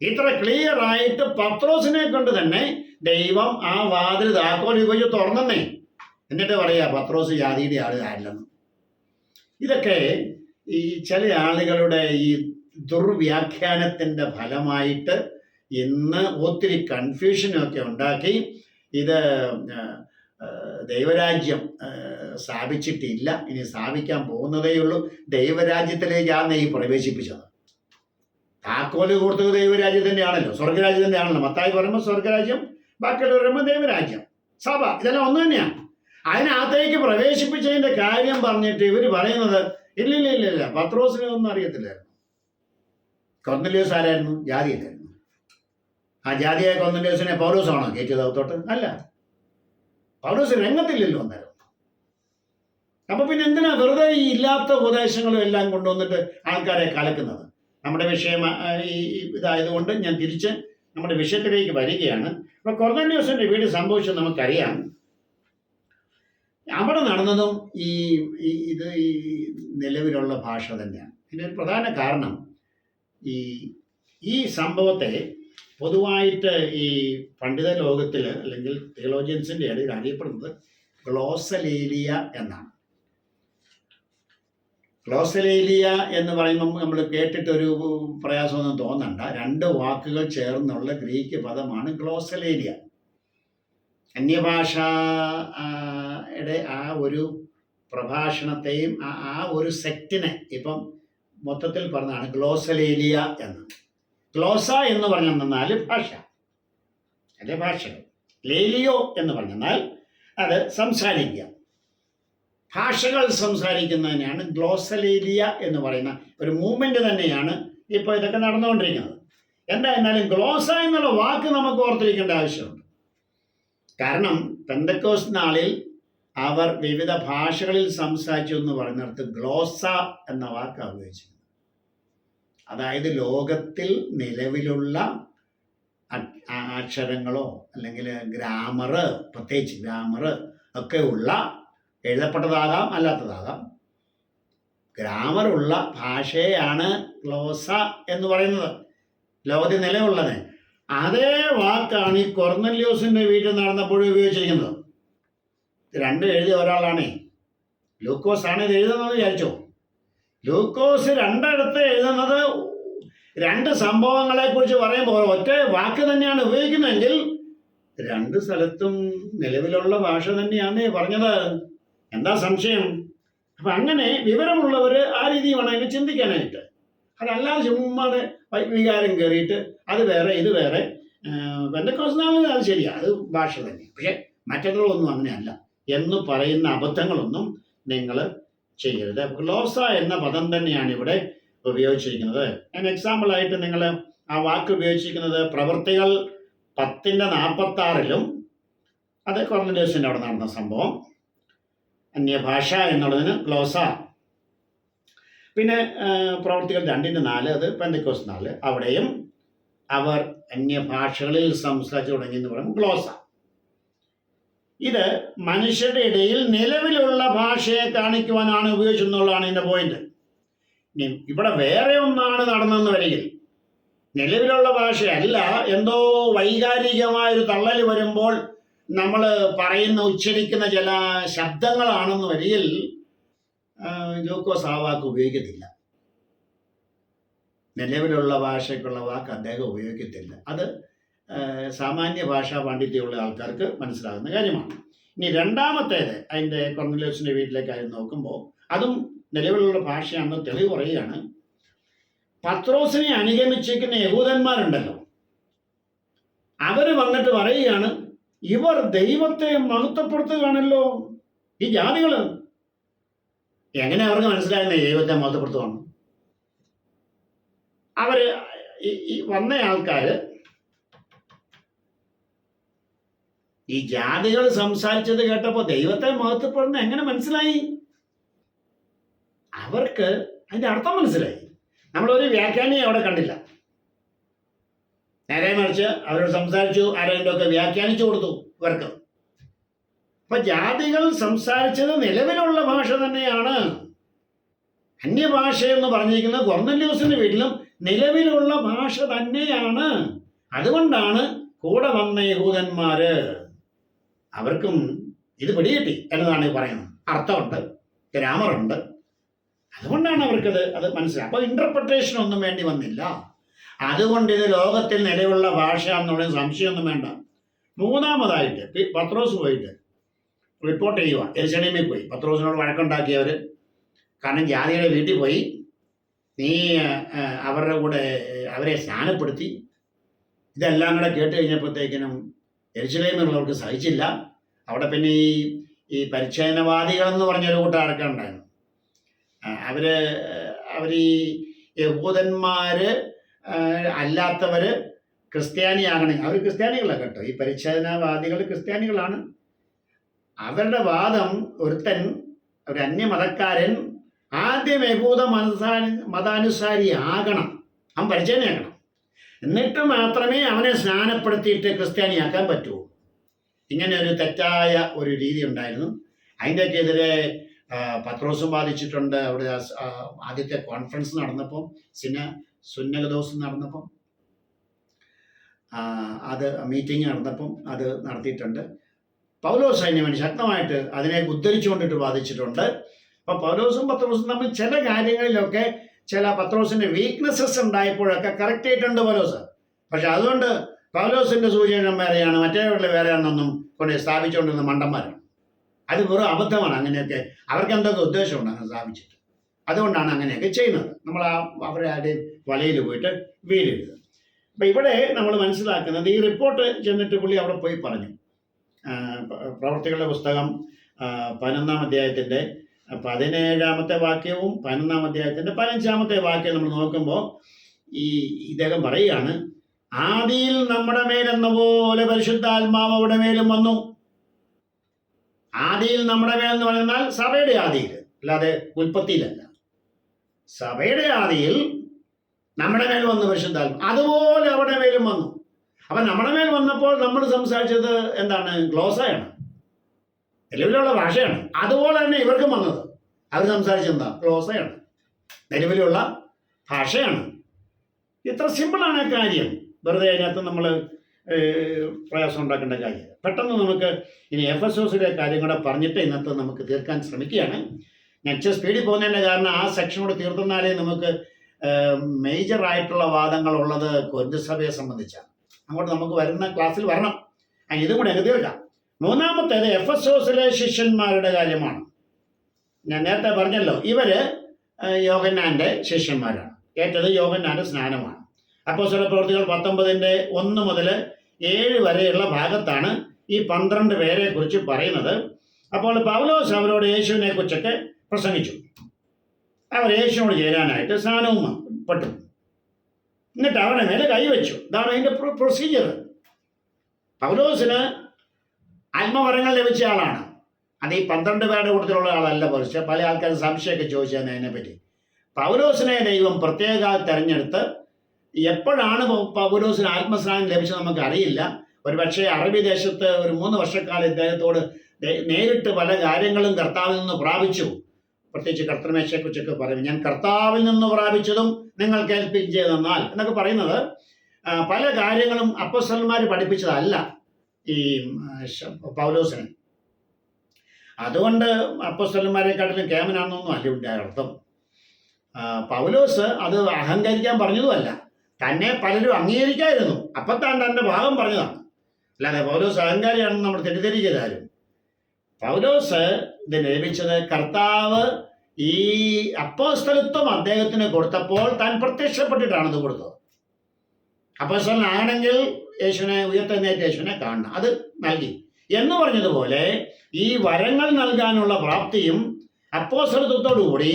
ഇത്ര ക്ലിയർ ആയിട്ട് പത്രോസിനെ കൊണ്ട് തന്നെ ദൈവം ആ വാതിൽ താക്കോൽ ഉപയോഗിച്ച് തുറന്നേ. എന്നിട്ട് പറയാ പത്രോസ് ജാതിയുടെ ആള് ആരില്ലെന്ന്. ഇതൊക്കെ ഈ ചില ആളുകളുടെ ഈ ദുർവ്യാഖ്യാനത്തിൻ്റെ ഫലമായിട്ട് ഇന്ന് ഒത്തിരി കൺഫ്യൂഷനൊക്കെ ഉണ്ടാക്കി ഇത് ദൈവരാജ്യം സ്ഥാപിച്ചിട്ടില്ല, ഇനി സ്ഥാപിക്കാൻ പോകുന്നതേയുള്ളൂ, ദൈവരാജ്യത്തിലേക്കാണ് ഈ പ്രവേശിപ്പിച്ചത്. താക്കോല് കൊടുത്തത് ദൈവരാജ്യത്തിൻ്റെ ആണല്ലോ, സ്വർഗരാജ്യത്തിൻ്റെ ആണല്ലോ. മത്തായി പറയുമ്പോൾ സ്വർഗരാജ്യം, ബാക്കിയുള്ള പറയുമ്പോൾ ദൈവരാജ്യം, സഭ, ഇതെല്ലാം ഒന്ന് തന്നെയാണ്. അതിനകത്തേക്ക് പ്രവേശിപ്പിച്ചതിൻ്റെ കാര്യം പറഞ്ഞിട്ട് ഇവർ പറയുന്നത് ഇല്ല, പത്രോസിനെ ഒന്നും അറിയത്തില്ലായിരുന്നു. കൊർന്നല്യോസ് ആരായിരുന്നു? ജാതിയല്ലായിരുന്നു. ആ ജാതിയായ കൊർന്നല്യോസിനെ പൗലോസാണോ കയറ്റിയത് അകത്തോട്ട്? അല്ല, പൗലോസ് രംഗത്തില്ലല്ലോ അന്നേരം. അപ്പൊ പിന്നെ എന്തിനാ വെറുതെ ഈ ഇല്ലാത്ത ഉപദേശങ്ങളും എല്ലാം കൊണ്ടുവന്നിട്ട് ആൾക്കാരെ കലക്കുന്നത്? നമ്മുടെ വിഷയം ഇതായതുകൊണ്ട് ഞാൻ തിരിച്ച് നമ്മുടെ വിഷയത്തിലേക്ക് വരികയാണ്. അപ്പൊ കൊർന്നല്യോസിന്റെ വീട് സംഭവിച്ചത് നമുക്കറിയാം. അവിടെ നടന്നതും ഈ നിലവിലുള്ള ഭാഷ തന്നെയാണ്. ഇതിൻ്റെ ഒരു പ്രധാന കാരണം ഈ സംഭവത്തെ പൊതുവായിട്ട് ഈ പണ്ഡിത ലോകത്തിൽ അല്ലെങ്കിൽ തിയോളജിയൻസിൻ്റെ ഇടയിൽ അറിയപ്പെടുന്നത് ഗ്ലോസലേലിയ എന്നാണ്. ഗ്ലോസലേലിയ എന്ന് പറയുമ്പം നമ്മൾ കേട്ടിട്ടൊരു പ്രയാസമൊന്നും തോന്നണ്ട. 2 വാക്കുകൾ ചേർന്നുള്ള ഗ്രീക്ക് പദമാണ് ഗ്ലോസലേലിയ. അന്യഭാഷയുടെ ആ ഒരു പ്രഭാഷണത്തെയും ആ ഒരു സെക്റ്റിനെ ഇപ്പം മൊത്തത്തിൽ പറഞ്ഞാണ് ഗ്ലോസലേലിയ എന്ന്. ഗ്ലോസ എന്ന് പറഞ്ഞാൽ ഭാഷ, അല്ലെ ഭാഷകൾ. ലേലിയോ എന്ന് പറഞ്ഞാൽ അത് സംസാരിക്കുക, ഭാഷകൾ സംസാരിക്കുന്നതിനാണ് ഗ്ലോസലേലിയ എന്ന് പറയുന്ന ഒരു മൂവ്മെന്റ് തന്നെയാണ് ഇപ്പോൾ ഇതൊക്കെ നടന്നുകൊണ്ടിരിക്കുന്നത്. എന്തായിരുന്നാലും ഗ്ലോസ എന്നുള്ള വാക്ക് നമുക്ക് ഓർത്തിരിക്കേണ്ട ആവശ്യമുണ്ട്. കാരണം പെന്തക്കോസ്ത് നാളിൽ അവർ വിവിധ ഭാഷകളിൽ സംസാരിച്ചു എന്ന് പറയുന്നിടത്ത് ഗ്ലോസ എന്ന വാക്കാണ് ഉപയോഗിച്ചത്. അതായത് ലോകത്തിൽ നിലവിലുള്ള അക്ഷരങ്ങളോ അല്ലെങ്കിൽ ഗ്രാമറ്, പ്രത്യേകിച്ച് ഗ്രാമറ് ഒക്കെ ഉള്ള, എഴുതപ്പെട്ടതാകാം അല്ലാത്തതാകാം, ഗ്രാമറുള്ള ഭാഷയാണ് ഗ്ലോസ എന്ന് പറയുന്നത്, ലോകത്തിൽ നിലവിലുള്ളത്. അതേ വാക്കാണ് ഈ കൊർന്നല്യോസിന്റെ വീട്ടിൽ നടന്നപ്പോഴും ഉപയോഗിച്ചിരിക്കുന്നത്. 2 എഴുതിയ ഒരാളാണേ, ലൂക്കോസ് ആണ് ഇത് എഴുതുന്നത് വിചാരിച്ചോ. ലൂക്കോസ് 2 എഴുതുന്നത് 2 സംഭവങ്ങളെ കുറിച്ച് പറയുമ്പോൾ ഒറ്റ വാക്ക് തന്നെയാണ് ഉപയോഗിക്കുന്നതെങ്കിൽ 2 സ്ഥലത്തും നിലവിലുള്ള ഭാഷ തന്നെയാന്നേ പറഞ്ഞത്. എന്താ സംശയം? അപ്പൊ അങ്ങനെ വിവരമുള്ളവർ ആ രീതി വേണമെങ്കിൽ ചിന്തിക്കാനായിട്ട്. അതല്ലാതെ ചുമ്മാതെ വികാരം കയറിയിട്ട് അത് വേറെ ഇത് വേറെ. പെന്തക്കോസ്ത് നാളിൽ അത് ശരിയാണ്, അത് ഭാഷ തന്നെ, പക്ഷെ മറ്റുള്ളതൊന്നും അങ്ങനെയല്ല എന്ന് പറയുന്ന അബദ്ധങ്ങളൊന്നും നിങ്ങൾ ചെയ്യരുത്. ഗ്ലോസ എന്ന പദം തന്നെയാണ് ഇവിടെ ഉപയോഗിച്ചിരിക്കുന്നത്. ഞാൻ എക്സാമ്പിളായിട്ട് നിങ്ങൾ ആ വാക്ക് ഉപയോഗിച്ചിരിക്കുന്നത് പ്രവൃത്തികൾ 10:46 അത് കൊർന്നല്യോസിൻ്റെ അവിടെ നടന്ന സംഭവം. അന്യഭാഷ എന്നുള്ളതിന് ഗ്ലോസ. പിന്നെ പ്രവൃത്തികൾ 2:4 അത് പെന്തക്കോസ്ത് നാൾ, അവിടെയും അവർ അന്യഭാഷകളിൽ സംസാരിച്ചു തുടങ്ങി എന്ന് പറയുമ്പോൾ ഗ്ലോസ. ഇത് മനുഷ്യരുടെ ഇടയിൽ നിലവിലുള്ള ഭാഷയെ കാണിക്കുവാനാണ് ഉപയോഗിച്ചെന്നുള്ളതാണ് ഇതിൻ്റെ പോയിന്റ്. ഇനി ഇവിടെ വേറെ ഒന്നാണ് നടന്നെന്ന് വരികിൽ നിലവിലുള്ള ഭാഷയല്ല, എന്തോ വൈകാരികമായൊരു തള്ളൽ വരുമ്പോൾ നമ്മൾ പറയുന്ന ഉച്ചരിക്കുന്ന ചില ശബ്ദങ്ങളാണെന്ന് വരികിൽ ലൂക്കോസ് ആ വാക്ക് ഉപയോഗിക്കത്തില്ല. നിലവിലുള്ള ഭാഷയ്ക്കുള്ള വാക്ക് അദ്ദേഹം ഉപയോഗിക്കത്തില്ല. അത് സാമാന്യ ഭാഷാ പാണ്ഡിത്യമുള്ള ആൾക്കാർക്ക് മനസ്സിലാകുന്ന കാര്യമാണ്. ഇനി രണ്ടാമത്തേത്, അതിൻ്റെ കൊർന്നല്യോസിൻ്റെ വീട്ടിലേക്കായി നോക്കുമ്പോൾ അതും നിലവിലുള്ള ഭാഷയാണെന്ന് തെളിവ് പറയുകയാണ്. പത്രോസിനെ അനുഗമിച്ചിരിക്കുന്ന യഹൂദന്മാരുണ്ടല്ലോ, അവർ വന്നിട്ട് പറയുകയാണ്, ഇവർ ദൈവത്തെ മഹത്വപ്പെടുത്തുകയാണല്ലോ. ഈ ജാതികൾ എങ്ങനെ അവർക്ക് മനസ്സിലാകുന്ന ദൈവത്തെ മഹത്വപ്പെടുത്തുകയാണ്? അവര് ഈ വന്ന ആൾക്കാർ ഈ ജാതികൾ സംസാരിച്ചത് കേട്ടപ്പോൾ ദൈവത്തെ മഹത്വപ്പെടുന്ന എങ്ങനെ മനസ്സിലായി? അവർക്ക് അതിന്റെ അർത്ഥം മനസ്സിലായി. നമ്മളൊരു വ്യാഖ്യാനിയെ അവിടെ കണ്ടില്ല. നേരെ മറിച്ച് അവരോട് സംസാരിച്ചു, ആരെങ്കിലും ഒക്കെ വ്യാഖ്യാനിച്ചു കൊടുത്തു ഇവർക്ക്. അപ്പൊ ജാതികൾ സംസാരിച്ചത് നിലവിലുള്ള ഭാഷ തന്നെയാണ്. അന്യഭാഷ എന്ന് പറഞ്ഞിരിക്കുന്നത് കൊർന്നല്യോസിന്റെ വീട്ടിലും നിലവിലുള്ള ഭാഷ തന്നെയാണ്. അതുകൊണ്ടാണ് കൂടെ വന്ന യഹൂദന്മാര് അവർക്കും ഇത് പിടികിട്ടി എന്നതാണ് ഈ പറയുന്നത്. അർത്ഥമുണ്ട്, ഗ്രാമറുണ്ട്, അതുകൊണ്ടാണ് അവർക്കത് മനസ്സിലായി. അപ്പോൾ ഇന്റർപ്രിട്ടേഷൻ ഒന്നും വേണ്ടി വന്നില്ല. അതുകൊണ്ട് ഇത് ലോകത്തിൽ നിലവിലുള്ള ഭാഷ എന്നുള്ള സംശയമൊന്നും വേണ്ട. മൂന്നാമതായിട്ട് പത്രോസ് പോയിട്ട് റിപ്പോർട്ട് ചെയ്യുക. യെരുശലേമിൽ പോയി പത്രോസിനോട് വഴക്കുണ്ടാക്കിയവർ. കാരണം ജാതിയുടെ വീട്ടിൽ പോയി നീ അവരുടെ കൂടെ അവരെ സ്നാനപ്പെടുത്തി. ഇതെല്ലാം കൂടെ കേട്ട് കഴിഞ്ഞപ്പോഴത്തേക്കിനും യെരുശലേമിലുള്ളവർക്ക് സഹിച്ചില്ല. അവിടെ പിന്നെ ഈ പരിച്ഛേദനവാദികളെന്ന് പറഞ്ഞൊരു കൂട്ടം ഉണ്ടായിരുന്നു. അവർ ഈ യഹൂദന്മാർ അല്ലാത്തവർ ക്രിസ്ത്യാനിയാകണമെങ്കിൽ അവർ ക്രിസ്ത്യാനികളാണ് കേട്ടോ. ഈ പരിച്ഛേദനവാദികൾ ക്രിസ്ത്യാനികളാണ്. അവരുടെ വാദം ഒരു അന്യമതക്കാരൻ ആദ്യം യഹൂദ മതാനുസാരി ആകണം, അവൻ പരിച്ഛേദനയാകണം, എന്നിട്ട് മാത്രമേ അവനെ സ്നാനപ്പെടുത്തിയിട്ട് ക്രിസ്ത്യാനിയാക്കാൻ പറ്റുള്ളൂ. ഇങ്ങനെ ഒരു തെറ്റായ ഒരു രീതി ഉണ്ടായിരുന്നു. അതിൻ്റെയൊക്കെ എതിരെ പത്രോസും ബാധിച്ചിട്ടുണ്ട്. അവിടെ ആദ്യത്തെ കോൺഫറൻസ് നടന്നപ്പോൾ സുന്നകദോസ് നടന്നപ്പം അത് മീറ്റിംഗ് നടന്നപ്പം അത് നടത്തിയിട്ടുണ്ട്. പൗലോസ് അതിന് വേണ്ടി ശക്തമായിട്ട് അതിനെ ഉദ്ധരിച്ചുകൊണ്ടിട്ട് ബാധിച്ചിട്ടുണ്ട്. അപ്പോൾ പൗലോസും പത്രോസും തമ്മിൽ ചില കാര്യങ്ങളിലൊക്കെ ചില പത്രോസിൻ്റെ വീക്ക്നെസ്സസ് ഉണ്ടായപ്പോഴൊക്കെ കറക്റ്റ് ആയിട്ടുണ്ട് പൗലോസ്. പക്ഷെ അതുകൊണ്ട് പൗലോസിൻ്റെ സൂചനം വേറെയാണ്, മറ്റേവരുടെ വേറെയാണെന്നൊന്നും കൊണ്ട് സ്ഥാപിച്ചുകൊണ്ടിരുന്ന മണ്ടന്മാരാണ്. അത് വെറും അബദ്ധമാണ്. അങ്ങനെയൊക്കെ അവർക്ക് എന്തൊക്കെ ഉദ്ദേശമുണ്ട് അങ്ങനെ സ്ഥാപിച്ചിട്ട്. അതുകൊണ്ടാണ് അങ്ങനെയൊക്കെ ചെയ്യുന്നത്. നമ്മൾ അവരുടെ ആരുടെയും വലയിൽ പോയിട്ട് വീഴരുത്. അപ്പം ഇവിടെ നമ്മൾ മനസ്സിലാക്കുന്നത് ഈ റിപ്പോർട്ട് ചെന്നിട്ട് പുള്ളി അവിടെ പോയി പറഞ്ഞു. പ്രവർത്തികളുടെ പുസ്തകം 11-ാം അധ്യായത്തിൻ്റെ 17-ാമത്തെ വാക്യവും 11-ാം അധ്യായത്തിൻ്റെ 15-ാമത്തെ വാക്യം നമ്മൾ നോക്കുമ്പോൾ ഇദ്ദേഹം പറയുകയാണ്, ആദിയിൽ നമ്മുടെ മേലെന്ന പോലെ പരിശുദ്ധാത്മാവ് അവിടെ മേലും വന്നു. ആദിയിൽ നമ്മുടെ മേൽ എന്ന് പറഞ്ഞാൽ സഭയുടെ ആദിയിൽ, അല്ലാതെ ഉൽപ്പത്തിയിലല്ല. സഭയുടെ ആദിയിൽ നമ്മുടെ മേൽ വന്നു പരിശുദ്ധാത്മാവ്, അതുപോലെ അവിടെ മേലും വന്നു. അപ്പം നമ്മുടെ മേൽ വന്നപ്പോൾ നമ്മൾ സംസാരിച്ചത് എന്താണ്? ഗ്ലോസയാണ്, നിലവിലുള്ള ഭാഷയാണ്. അതുപോലെ തന്നെ ഇവർക്കും വന്നത്. അവർ സംസാരിച്ചെന്താ? ഗ്ലോസയാണ്, നിലവിലുള്ള ഭാഷയാണ്. ഇത്ര സിമ്പിളാണ് കാര്യം. വെറുതെ അതിനകത്ത് നമ്മൾ പ്രയാസം ഉണ്ടാക്കേണ്ട കാര്യം. പെട്ടെന്ന് നമുക്ക് ഇനി എഫെസോസിലെ കാര്യം കൂടെ പറഞ്ഞിട്ട് ഇന്നത്തെ നമുക്ക് തീർക്കാൻ ശ്രമിക്കുകയാണ്. ഞാൻ സ്പീഡിൽ പോകുന്നതിൻ്റെ കാരണം ആ സെക്ഷനോട് തീർത്തുന്നാലേ നമുക്ക് മേജറായിട്ടുള്ള വാദങ്ങളുള്ളത് കൊരിന്ത് സഭയെ സംബന്ധിച്ചാണ്. അങ്ങോട്ട് നമുക്ക് വരുന്ന ക്ലാസ്സിൽ വരണം. ഇതും കൂടെ അങ്ങ് തീർക്കാം. മൂന്നാമത്തേത് എഫെസോസിലെ ശിഷ്യന്മാരുടെ കാര്യമാണ്. ഞാൻ നേരത്തെ പറഞ്ഞല്ലോ, ഇവര് യോഹന്നാന്റെ ശിഷ്യന്മാരാണ്. ഏറ്റത് യോഹന്നാന്റെ സ്നാനമാണ്. അപ്പോസ്തല പ്രവൃത്തികൾ 19-1 മുതൽ 7 വരെയുള്ള ഭാഗത്താണ് ഈ 12 പേരെ കുറിച്ച് പറയുന്നത്. അപ്പോൾ പൗലോസ് അവരോട് യേശുവിനെ കുറിച്ചൊക്കെ പ്രസംഗിച്ചു. അവർ യേശുവിനോട് ചേരാനായിട്ട് സ്നാനവും പെട്ടു. എന്നിട്ട് അവരുടെ മേലെ കൈവച്ചു. ഇതാണ് അതിൻ്റെ പ്രൊസീജിയർ. പൗലോസിന് ആത്മവരങ്ങൾ ലഭിച്ച ആളാണ്. അത് ഈ 12 പേരുടെ കൂട്ടത്തിലുള്ള ആളല്ല. കുറച്ച് പല ആൾക്കാർ സംശയമൊക്കെ ചോദിച്ചത് അതിനെപ്പറ്റി. പൗലോസിനെ ദൈവം പ്രത്യേക തെരഞ്ഞെടുത്ത് എപ്പോഴാണ് പൗലോസിന് ആത്മസ്നാനം ലഭിച്ചത് നമുക്കറിയില്ല. ഒരുപക്ഷെ അറബി ദേശത്ത് ഒരു 3 വർഷക്കാലം ഇദ്ദേഹത്തോട് നേരിട്ട് പല കാര്യങ്ങളും കർത്താവിൽ നിന്ന് പ്രാപിച്ചു. പ്രത്യേകിച്ച് കർത്തൃമേശയെക്കുറിച്ചൊക്കെ പറയും, ഞാൻ കർത്താവിൽ നിന്ന് പ്രാപിച്ചതും നിങ്ങൾ കേൾപ്പിച്ചതെന്നാൽ എന്നൊക്കെ പറയുന്നത് പല കാര്യങ്ങളും അപ്പോസ്തലന്മാർ പഠിപ്പിച്ചതല്ല ഈ പൗലോസിനെ. അതുകൊണ്ട് അപ്പോസ്തലന്മാരെക്കാട്ടിലും കേമനാണെന്നൊന്നും അല്ല ഉണ്ടായ അർത്ഥം. പൗലോസ് അത് അഹങ്കരിക്കാൻ പറഞ്ഞതുമല്ല, തന്നെ പലരും അംഗീകരിക്കായിരുന്നു. അപ്പം താൻ തൻ്റെ ഭാഗം പറഞ്ഞതാണ്. അല്ലാതെ പൗലോസ് അഹങ്കാരിയാണെന്ന് നമ്മൾ തെറ്റിദ്ധരിക്കരുതാരും. പൗലോസ് ഇത് ലഭിച്ചത് കർത്താവ് ഈ അപ്പോസ്തലത്വം അദ്ദേഹത്തിന് കൊടുത്തപ്പോൾ താൻ പ്രത്യക്ഷപ്പെട്ടിട്ടാണ് ഇത് കൊടുത്തത്. അപ്പോസ്തലനാണെങ്കിൽ യേശുവിനെ ഉയർത്തെഴുന്നേറ്റ യേശുവിനെ കാണണം, അത് നൽകി എന്ന് പറഞ്ഞതുപോലെ ഈ വരങ്ങൾ നൽകാനുള്ള പ്രാപ്തിയും അപ്പോസ്തലത്വത്തോടുകൂടി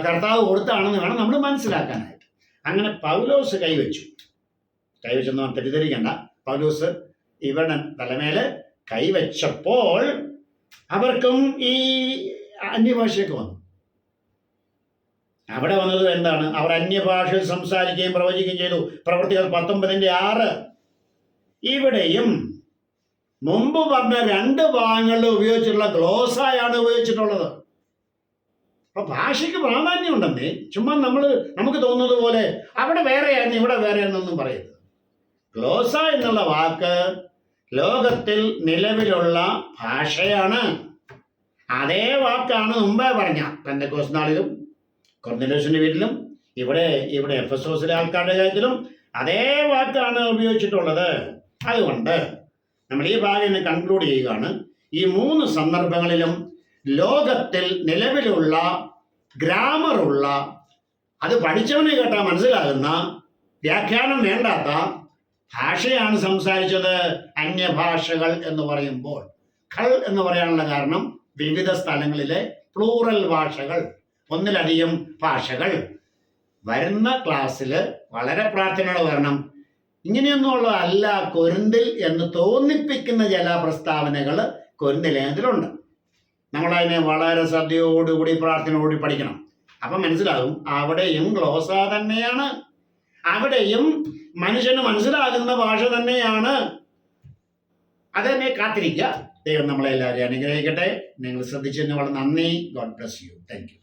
കർത്താവ് കൊടുത്താണെന്ന് വേണം നമ്മൾ മനസ്സിലാക്കാനായിട്ട്. അങ്ങനെ പൗലോസ് കൈവച്ചെന്ന് തെറ്റിദ്ധരിക്കണ്ട. പൗലോസ് ഇവരുടെ തലമേല് കൈവച്ചപ്പോൾ അവർക്കും ഈ അന്യഭാഷയൊക്കെ വന്നു. അവിടെ വന്നത് എന്താണ്? അവർ അന്യഭാഷയിൽ സംസാരിക്കുകയും പ്രവചിക്കുകയും ചെയ്തു. പ്രവൃത്തികൾ 19-6. ഇവിടെയും മുമ്പ് പറഞ്ഞ 2 ഭാഗങ്ങളിൽ ഉപയോഗിച്ചിട്ടുള്ള ഗ്ലോസായാണ് ഉപയോഗിച്ചിട്ടുള്ളത്. അപ്പൊ ഭാഷയ്ക്ക് പ്രാധാന്യമുണ്ടെന്നേ. ചുമ്മാ നമുക്ക് തോന്നുന്നത് പോലെ അവിടെ വേറെയായിരുന്നു ഇവിടെ വേറെയാണെന്നൊന്നും പറയരുത്. ഗ്ലോസ എന്നുള്ള വാക്ക് ലോകത്തിൽ നിലവിലുള്ള ഭാഷയാണ്. അതേ വാക്കാണ് മുമ്പേ പറഞ്ഞ പെന്തക്കോസ്ത് നാളിലും കൊർന്നേലിയോസിന്റെ വീട്ടിലും ഇവിടെ ഇവിടെ എഫെസോസിലെ ആൾക്കാരുടെ കാര്യത്തിലും അതേ വാക്കാണ് ഉപയോഗിച്ചിട്ടുള്ളത്. അതുകൊണ്ട് നമ്മൾ ഈ ഭാഗം കൺക്ലൂഡ് ചെയ്യുകയാണ്. ഈ 3 സന്ദർഭങ്ങളിലും ലോകത്തിൽ നിലവിലുള്ള ഗ്രാമറുള്ള, അത് പഠിച്ചവന് കേട്ടാൽ മനസ്സിലാകുന്ന, വ്യാഖ്യാനം വേണ്ടാത്ത ഭാഷയാണ് സംസാരിച്ചത്. അന്യഭാഷകൾ എന്ന് പറയുമ്പോൾ കൾ എന്ന് പറയാനുള്ള കാരണം വിവിധ സ്ഥലങ്ങളിലെ പ്ലൂറൽ ഭാഷകൾ, ഒന്നിലധികം ഭാഷകൾ. വരുന്ന ക്ലാസ്സിൽ വളരെ പ്രാർത്ഥനയോടെ വരണം. ഇങ്ങനെയൊന്നുമുള്ളതല്ല കൊരിന്തിൽ എന്ന് തോന്നിപ്പിക്കുന്ന ചില പ്രസ്താവനകൾ കൊരിന്ത് ലേഖനത്തിലുണ്ട്. നമ്മളതിനെ വളരെ ശ്രദ്ധയോടുകൂടി പ്രാർത്ഥനയോടുകൂടി പഠിക്കണം. അപ്പം മനസ്സിലാകും അവിടെയും ഗ്ലോസ തന്നെയാണ്, അവിടെയും മനുഷ്യന് മനസ്സിലാകുന്ന ഭാഷ തന്നെയാണ്. അതെന്നെ കാത്തിരിക്കുക. ദൈവം നമ്മളെല്ലാവരെയും അനുഗ്രഹിക്കട്ടെ. നിങ്ങൾ ശ്രദ്ധിച്ചതിന് വളരെ നന്ദി. God bless you. Thank you.